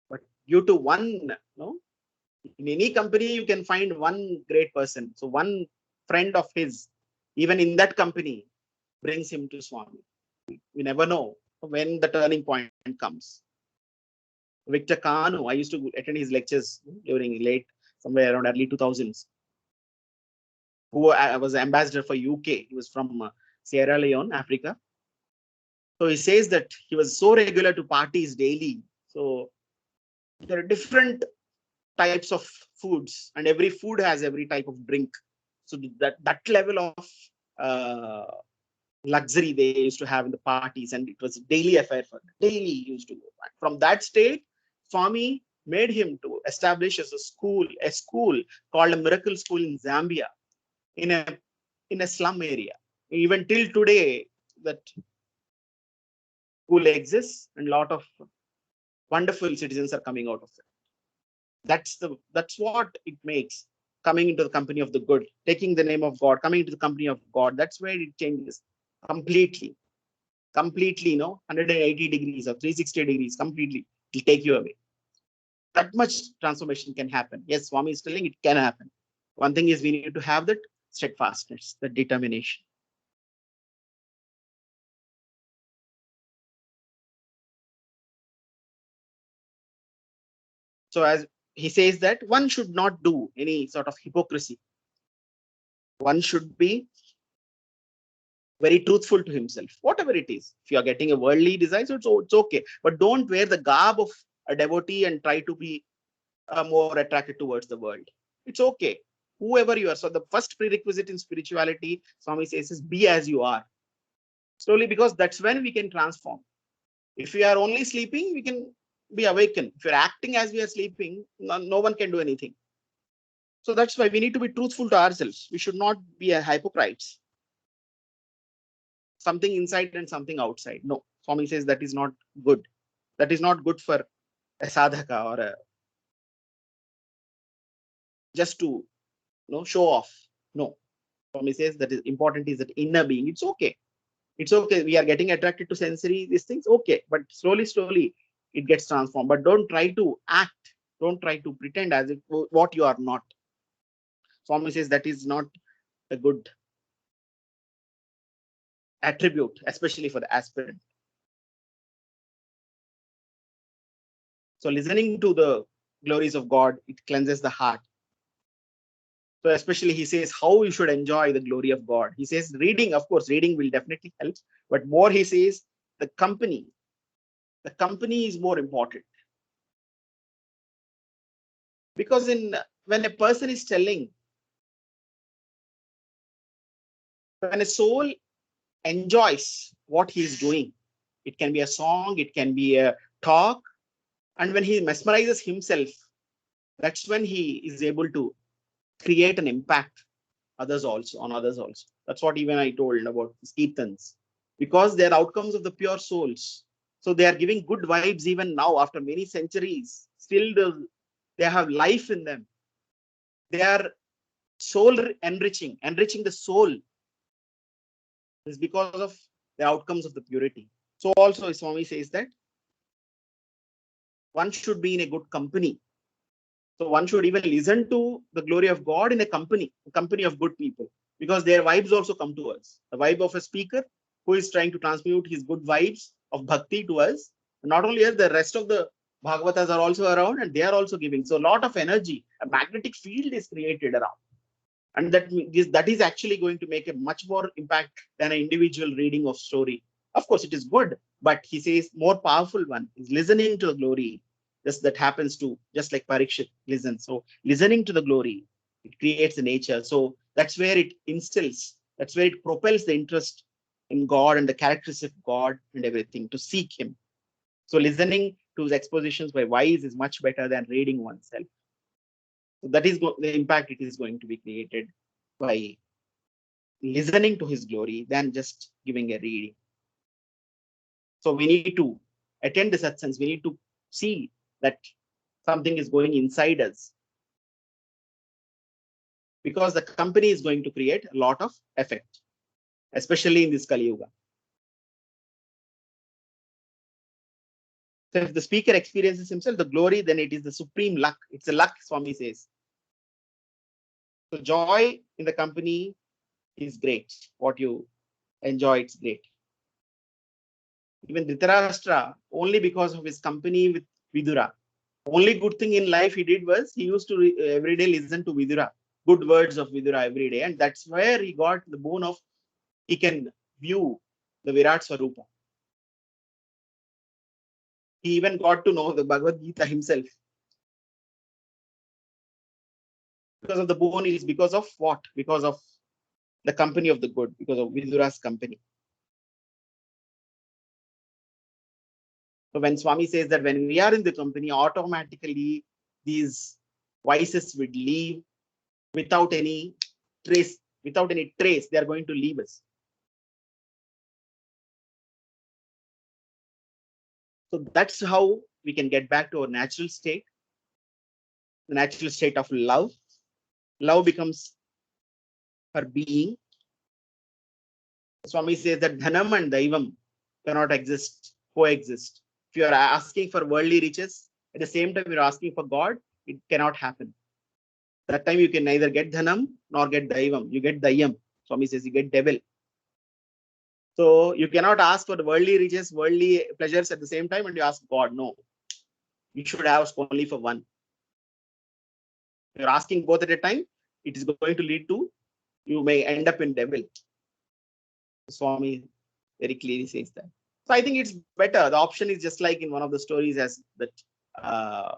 But due to one, in any company you can find one great person. So one friend of his, even in that company, brings him to Swami. We never know when the turning point comes. Victor Kanu, I used to attend his lectures during somewhere around early 2000s. Who was ambassador for UK. He was from Sierra Leone, Africa. So he says that he was so regular to parties daily. So there are different types of foods, and every food has every type of drink. So that level of luxury they used to have in the parties, and it was a daily affair for them. Daily he used to go back. From that state, Swami made him to establish as a school called a Miracle School in Zambia, in a slum area. Even till today, that school exists, and a lot of wonderful citizens are coming out of it. That's what it makes, coming into the company of the good, taking the name of God, coming into the company of God. That's where it changes completely, 180 degrees or 360 degrees, completely. It'll take you away. That much transformation can happen. Yes, Swami is telling it can happen. One thing is we need to have that steadfastness, the determination. So as he says that one should not do any sort of hypocrisy. One should be very truthful to himself, whatever it is. If you are getting a worldly desire, so it's okay. But don't wear the garb of a devotee and try to be more attracted towards the world. It's okay. Whoever you are. So the first prerequisite in spirituality, Swami says, is be as you are. Slowly, because that's when we can transform. If we are only sleeping, we can be awakened. If you're acting as we are sleeping, no one can do anything. So that's why we need to be truthful to ourselves. We should not be a hypocrites. Something inside and something outside. No, Swami says that is not good. That is not good for a sadhaka or a just to show off. No, Swami says that is important is that inner being. It's okay. It's okay. We are getting attracted to sensory these things. Okay, but slowly it gets transformed. But don't try to act. Don't try to pretend as if what you are not. Swami says that is not a good attribute, especially for the aspirant. So listening to the glories of God, it cleanses the heart. So especially he says how you should enjoy the glory of God. He says reading, of course, reading will definitely help. But more he says the company is more important. Because when a person is telling, when a soul enjoys what he is doing, it can be a song, it can be a talk, and when he mesmerizes himself, that's when he is able to create an impact on others also. That's what even I told about Kirtans, because they are outcomes of the pure souls. So they are giving good vibes even now after many centuries. Still they have life in them. They are soul enriching the soul. It's because of the outcomes of the purity. So also Swami says that one should be in a good company. So one should even listen to the glory of God in a company of good people, because their vibes also come to us. The vibe of a speaker who is trying to transmute his good vibes of bhakti to us. Not only us, the rest of the Bhagavatas are also around and they are also giving. So a lot of energy. a magnetic field is created around. And that is actually going to make a much more impact than an individual reading of story. Of course, it is good, but he says more powerful one is listening to the glory. That happens to, just like Parikshit listens. So listening to the glory, it creates a nature. So that's where it instills, that's where it propels the interest in God and the characteristics of God and everything, to seek him. So listening to his expositions by wise is much better than reading oneself. So that is the impact it is going to be created by listening to his glory than just giving a reading. So we need to attend the satsangs. We need to see that something is going inside us, because the company is going to create a lot of effect, especially in this Kali Yuga. So if the speaker experiences himself the glory, then it is the supreme luck. It's a luck, Swami says. So joy in the company is great. What you enjoy, it's great. Even Dhritarashtra, only because of his company with Vidura, only good thing in life he did was he used to every day listen to Vidura, good words of Vidura every day. And that's where he got the boon of, he can view the Virat Swarupa. He even got to know the Bhagavad Gita himself. Because of the boon, it is because of what? Because of the company of the good, because of Vidura's company. So when Swami says that when we are in the company, automatically these vices would leave without any trace. Without any trace, they are going to leave us. So that's how we can get back to our natural state, the natural state of love. Love becomes her being. Swami says that dhanam and daivam cannot coexist. If you are asking for worldly riches, at the same time you're asking for God, it cannot happen. That time you can neither get dhanam nor get daivam. You get dayam. Swami says you get devil. So you cannot ask for the worldly riches, worldly pleasures at the same time and you ask God. No. You should ask only for one. If you're asking both at a time, it is going to lead to, you may end up in devil. Swami very clearly says that. So I think it's better. The option is just like in one of the stories as that a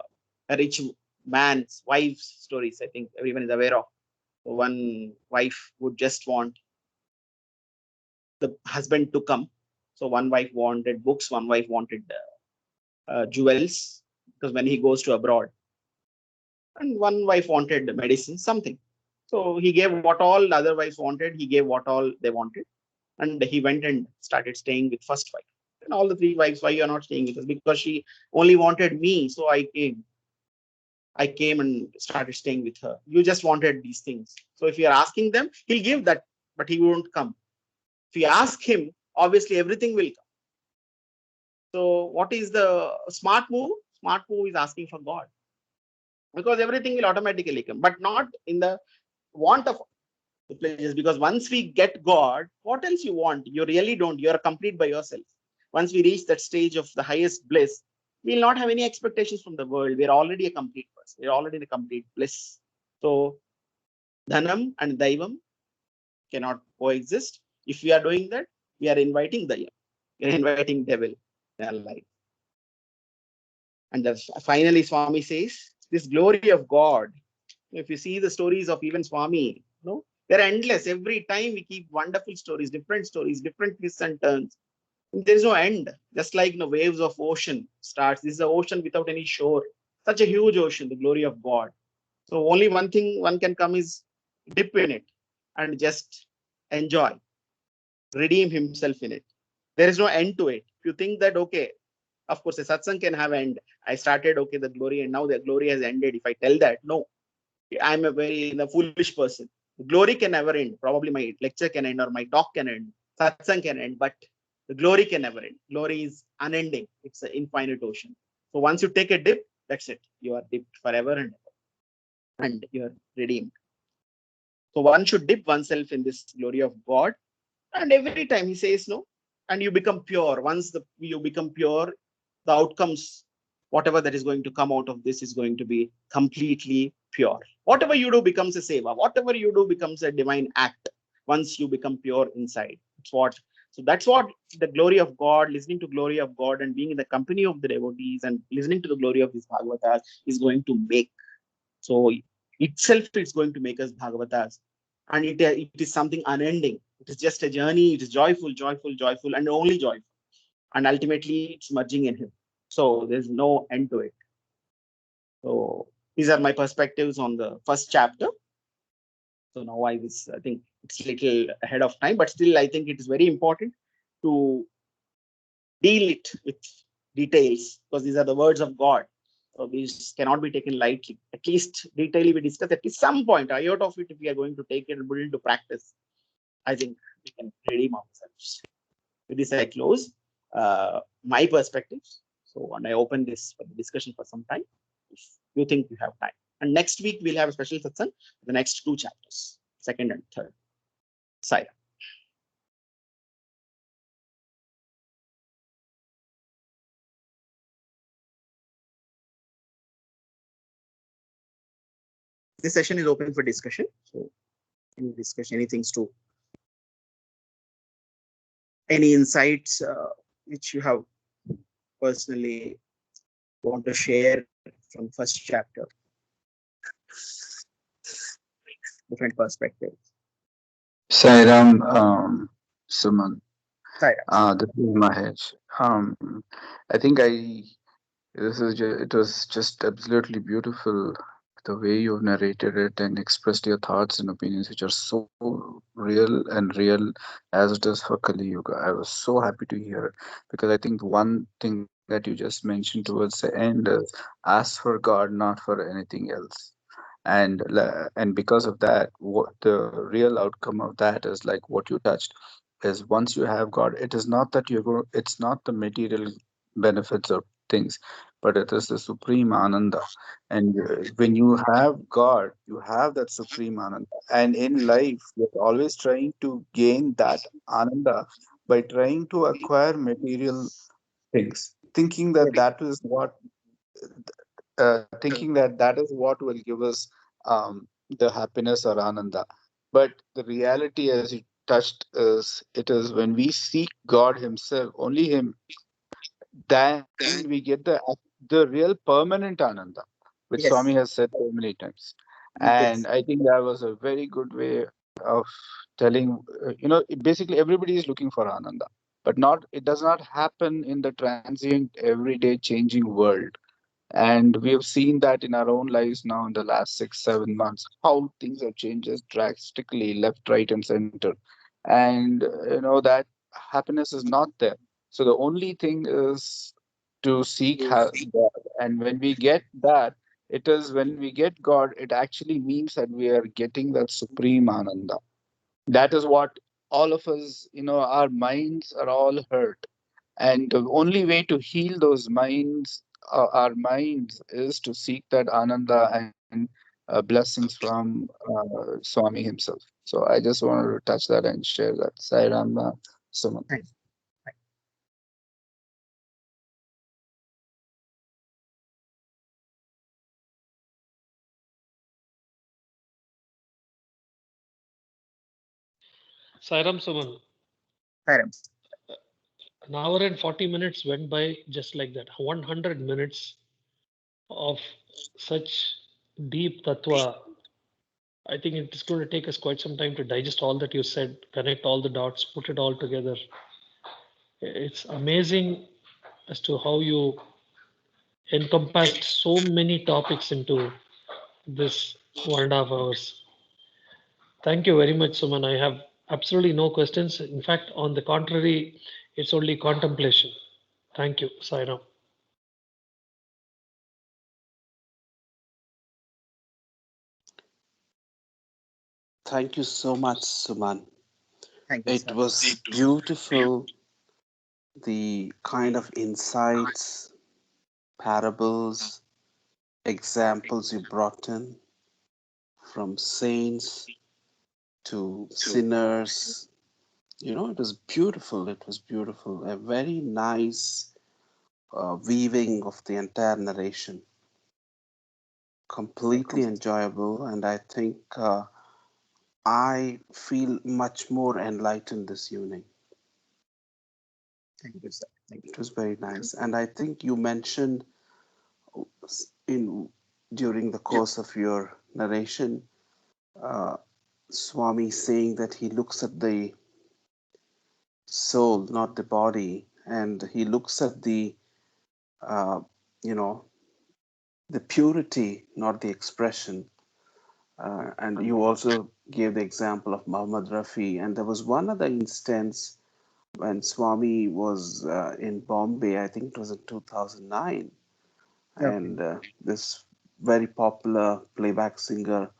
rich man's wife's stories. I think everyone is aware of. One wife would just want the husband to come. So one wife wanted books, one wife wanted jewels, because when he goes to abroad, and one wife wanted medicine, something. So he gave what all the other wives wanted. He gave what all they wanted. And he went and started staying with first wife. And all the three wives, why you are not staying with us? Because she only wanted me. So I came. I came and started staying with her. You just wanted these things. So if you are asking them, he'll give that, but he won't come. If you ask him, obviously everything will come. So what is the smart move? Smart move is asking for God. Because everything will automatically come, but not in the want of the pleasures. Because once we get God, what else you want? You really don't. You are complete by yourself. Once we reach that stage of the highest bliss, we will not have any expectations from the world. We are already a complete person. We are already in a complete bliss. So dhanam and daivam cannot coexist. If we are doing that, we are inviting dayam. We are inviting devil in our life. And finally, Swami says, this glory of God. If you see the stories of even Swami, they're endless. Every time we keep wonderful stories, different twists and turns. There is no end. Just like waves of ocean starts. This is an ocean without any shore. Such a huge ocean, the glory of God. So only one thing one can come is dip in it and just enjoy, redeem himself in it. There is no end to it. If you think that, okay, of course, a satsang can have end. I started, okay, the glory, and now the glory has ended. If I tell that, no, I'm a very foolish person. Glory can never end. Probably my lecture can end or my talk can end. Satsang can end, but the glory can never end. Glory is unending. It's an infinite ocean. So once you take a dip, that's it. You are dipped forever and ever. And you are redeemed. So one should dip oneself in this glory of God. And every time he says no, and you become pure. Once you become pure, the outcomes, whatever that is going to come out of this is going to be completely pure. Whatever you do becomes a seva. Whatever you do becomes a divine act once you become pure inside. That's what the glory of God, listening to glory of God and being in the company of the devotees and listening to the glory of these Bhagavatas is going to make. So itself it's going to make us Bhagavatas. And it is something unending. It is just a journey. It is joyful, joyful, joyful, and only joyful. And ultimately it's merging in him. So there's no end to it. So these are my perspectives on the first chapter. So now I think it's a little ahead of time, but still I think it is very important to deal it with details because these are the words of God. So these cannot be taken lightly. At least detail we discuss at least some point. Iota of it, if we are going to take it and put it into practice, I think we can redeem ourselves. With this, I close my perspectives. So, and I open this for the discussion for some time, if you think you have time. And next week, we'll have a special satsang, the next 2 chapters, 2nd and 3rd. Sai. This session is open for discussion. So, any discussion, any insights which you have personally want to share from first chapter, different perspectives.
Sairam, Suman.
Sai.
This is Mahesh. I think it was just absolutely beautiful the way you've narrated it and expressed your thoughts and opinions, which are so real as it is for Kali Yuga. I was so happy to hear it because I think one thing that you just mentioned towards the end is ask for God, not for anything else. And because of that, what the real outcome of that is like what you touched is once you have God, it is not that it's not the material benefits or things, but it is the supreme ananda. And when you have God, you have that supreme ananda. And in life, you're always trying to gain that ananda by trying to acquire material things, thinking that that is what will give us the happiness or ananda. But the reality, as you touched, is it is when we seek God Himself, only Him, then we get the real permanent ananda, which Swami
Yes.
has said so many times. And
Yes.
I think that was a very good way of telling, basically everybody is looking for ananda, but it does not happen in the transient, everyday changing world. And we have seen that in our own lives now in the last 6, 7 months, how things have changed drastically, left, right, and center. And that happiness is not there. So the only thing is to seek God. And when we get that, it is when we get God, it actually means that we are getting that supreme ananda. That is what all of us, our minds are all hurt, and the only way to heal those minds, our minds, is to seek that ananda and blessings from Swami himself. So I just wanted to touch that and share that. Sai Ram, Suman.
Thanks.
Sairam Suman.
Sairam.
An hour and 40 minutes went by just like that. 100 minutes of such deep tattva. I think it is going to take us quite some time to digest all that you said, connect all the dots, put it all together. It's amazing as to how you encompassed so many topics into this 1.5 hours. Thank you very much, Suman. I have absolutely no questions. In fact, on the contrary, it's only contemplation. Thank you, Sairam.
Thank you so much, Suman.
Thank you,
It
sir.
was beautiful, the kind of insights, parables, examples you brought in from saints to sinners. It was beautiful. It was beautiful. A very nice weaving of the entire narration. completely enjoyable, and I think I feel much more enlightened this evening.
Thank you, sir. Thank
It
you.
was very nice, and I think you mentioned in during the course of your narration, uh, Swami saying that he looks at the soul, not the body, and he looks at the uh, you know the purity, not the expression. And you also gave the example of Muhammad Rafi, and there was one other instance when Swami was in Bombay. I think it was in 2009,
Okay.
and this very popular playback singer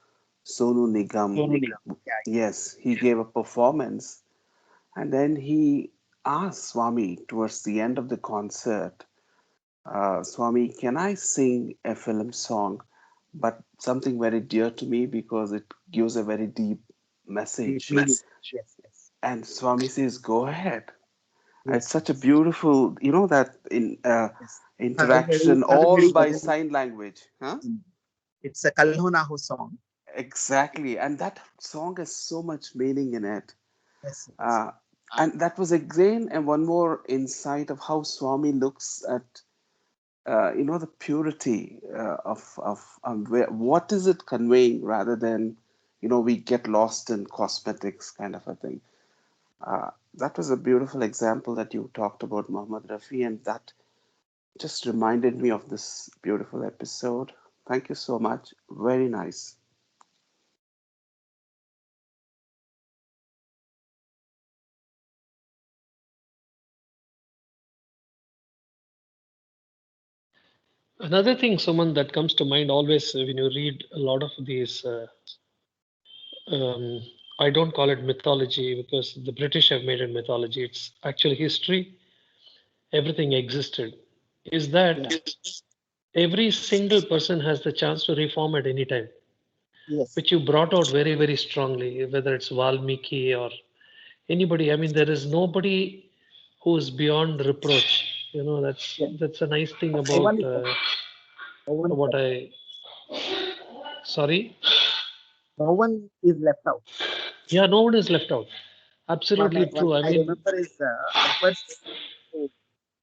Sonu Nigam,
Sonu Nigam. Yeah.
yes, he gave a performance, and then he asked Swami towards the end of the concert, Swami, can I sing a film song, but something very dear to me because it gives a very deep
Deep
message?
meaning. Yes. Yes.
And Swami says, go ahead. It's
Yes.
such a beautiful, that in
Yes.
interaction, all
Hargadi
by
Bhajani.
sign language. Huh?
It's a Kalho Na Ho song.
Exactly. And that song has so much meaning in it.
Yes. Yes.
Uh, and that was again and one more insight of how Swami looks at the purity what is it conveying rather than we get lost in cosmetics kind of a thing. That was a beautiful example that you talked about, Muhammad Rafi, and that just reminded me of this beautiful episode. Thank you so much. Very nice.
Another thing, someone that comes to mind always when you read a lot of these, um, I don't call it mythology because the British have made it mythology. It's actually history. Everything existed. Is
Yeah.
that every single person has the chance to reform at any time,
Yes.
which you brought out very, very strongly, whether it's Valmiki or anybody. I mean, there is nobody who is beyond reproach.
Yeah.
That's a nice thing
No
about
one is left. No one is
what
left.
I. Sorry.
No one is left out.
Yeah, no one is left out. Absolutely
One
true. I
I
mean,
remember is Akbar said to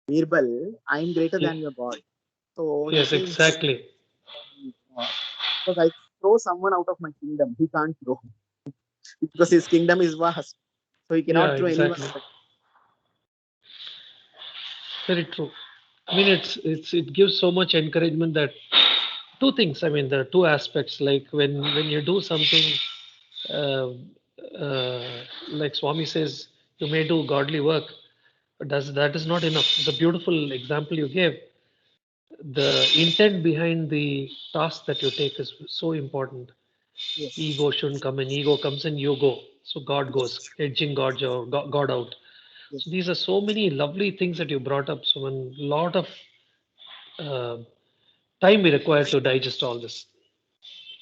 Birbal, "I am greater than
ye-
your God." So he
yes,
says,
exactly.
"Because I throw someone out of my kingdom, he can't throw because his kingdom is vast, so he
Yeah,
cannot throw anyone
exactly.
out of."
Very true. I mean, it gives so much encouragement that two things. I mean, there are two aspects. Like when you do something, uh, like Swami says, you may do godly work, but that is not enough. The beautiful example you gave, the intent behind the task that you take is so important.
Yes.
Ego shouldn't come in. Ego comes in, you go. So God
Yes.
goes, edging God out. So
Yes.
these are so many lovely things that you brought up. So a lot of uh, time we require to digest all this.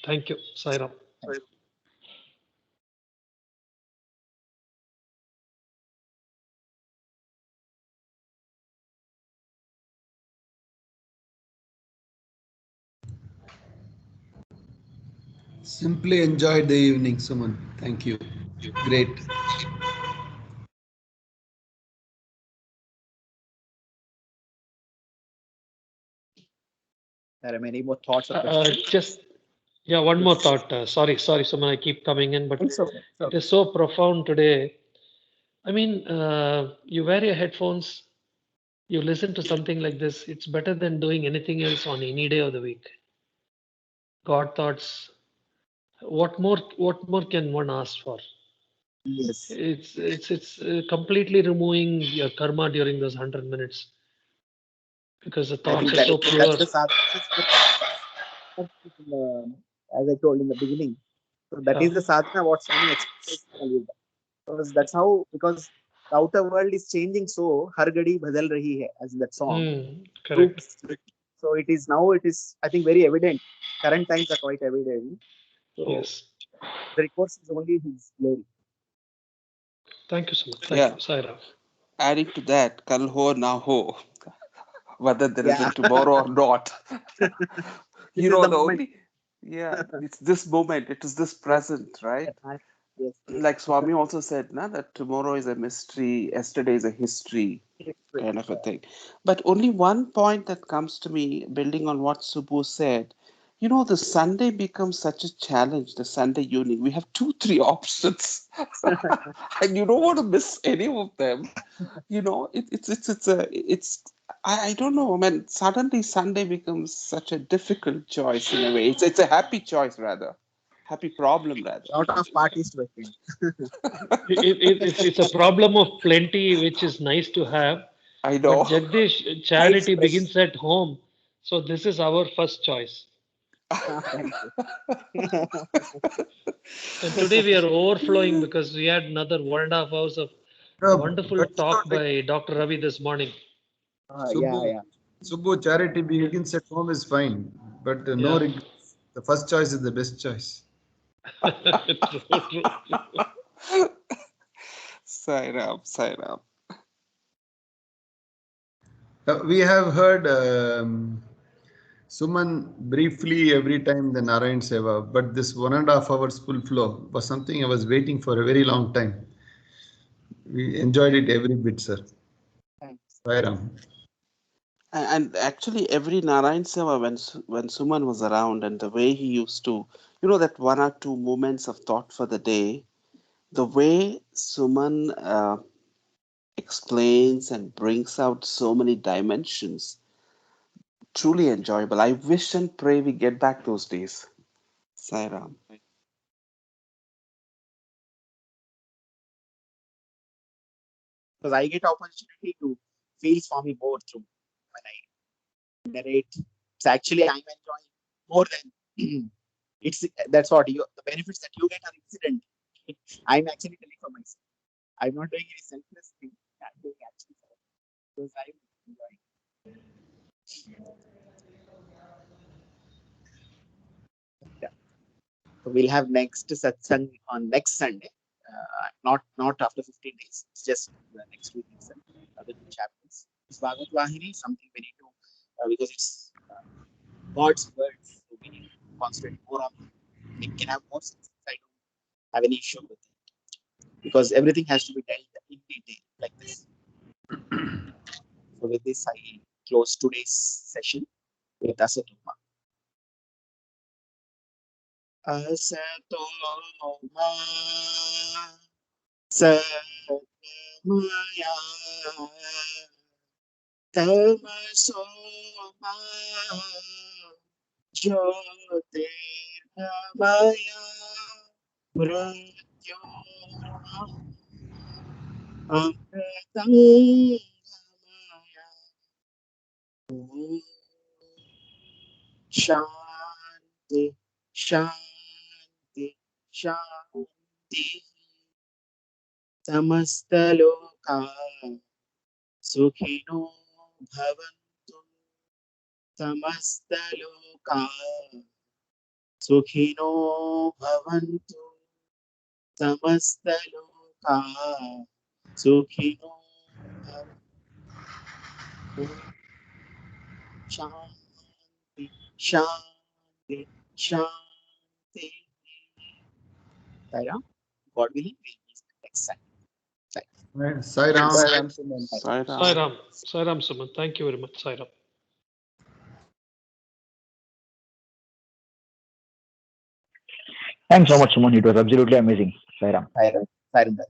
Thank you, Sairam.
Thank you.
Simply enjoyed the evening, Suman. Thank you. Great.
Thank you. There are many more thoughts or questions.
Just yeah, one more
Yes.
thought. Sorry, Suman, I keep coming in, but
It's okay. It's
it
okay.
is so profound today. I mean, you wear your headphones, you listen to something like this. It's better than doing anything else on any day of the week. God thoughts. What more? What more can one ask for?
Yes.
It's completely removing your karma during those 100 minutes because the
I
thoughts
think
are so
that's
pure.
the as I told in the beginning. So that
Yeah.
is the sadhana what Swami explains in Kaliyuga. Because the outer world is changing so Hargadi Bhadal Rahi Hai as in that song
Correct.
proves. So it is I think very evident. Current times are quite evident. So
Yes.
the recourse is only his glory.
Thank you so much. Thank you,
Yeah.
Saira.
Adding to that, kal ho na ho, whether there is a
Yeah.
tomorrow or not.
This is
The
the moment.
only Yeah, it's this moment, it is this present, right?
Yes, yes.
Like Swami also said, na, that tomorrow is a mystery, yesterday is a history,
History.
kind of a thing. But only one point that comes to me, building on what Subbu said, the Sunday becomes such a challenge, the Sunday evening. We have two, three options, and you don't want to miss any of them. I don't know, man. Suddenly Sunday becomes such a difficult choice in a way. It's a happy choice rather, happy problem rather.
Lot of parties to attend.
It's a problem of plenty, which is nice to have.
I
But
know.
Jagdish,
Nice
charity
fresh.
begins at home. So this is our first choice.
Thank you.
And today we are overflowing because we had another 1.5 hours of wonderful
But
talk by Dr. Ravi this morning.
Yeah,
Subbu,
yeah.
Subbu, charity
Yeah.
begins at home is fine, but no
Yeah.
regrets. The first choice is the best choice.
True, true.
Sairam, Sairam.
We have heard Suman briefly every time the Narayan Seva, but this 1.5 hours full flow was something I was waiting for a very long time. We enjoyed it every bit, sir.
Thanks.
Sairam.
And actually, every Narayan Seva, when Suman was around, and the way he used to, that one or two moments of thought for the day, the way Suman explains and brings out so many dimensions, truly enjoyable. I wish and pray we get back those days. Sairam.
Because I get opportunity to feel Swami more through when I narrate. So actually, I'm enjoying more than it's. That's what the benefits that you get are incident. I'm actually telling for myself. I'm not doing any selfless thing. I'm doing actually because I'm enjoying. Yeah. So we'll have next satsang on next Sunday. Not after 15 days. It's just the next week itself. Other two chapters. It's Bhagavat Vahini, something we need to because it's God's words. So we need to concentrate more on it. We can have more sense. I don't have any issue with it because everything has to be dealt in detail like this. So with this, I close today's session with Asatoma. Asatoma Satmaya Tamasoma Jyotirgamaya Mrityunjaya Amritangamaya Om Shanti Shanti Shanti Samastaloka Sukhino Bhavantu Samastaloka Sukhino Bhavantu Samastaloka Sukhino Bhavantu Shanti Shanti Shanti. Taira, God willing, we'll meet next time.
Sairam.
Sairam Suman.
Sairam.
Sairam. Sairam Suman. Thank you very much, Sairam.
Thanks so much, Suman. It was absolutely amazing. Sairam.
Sairam brother.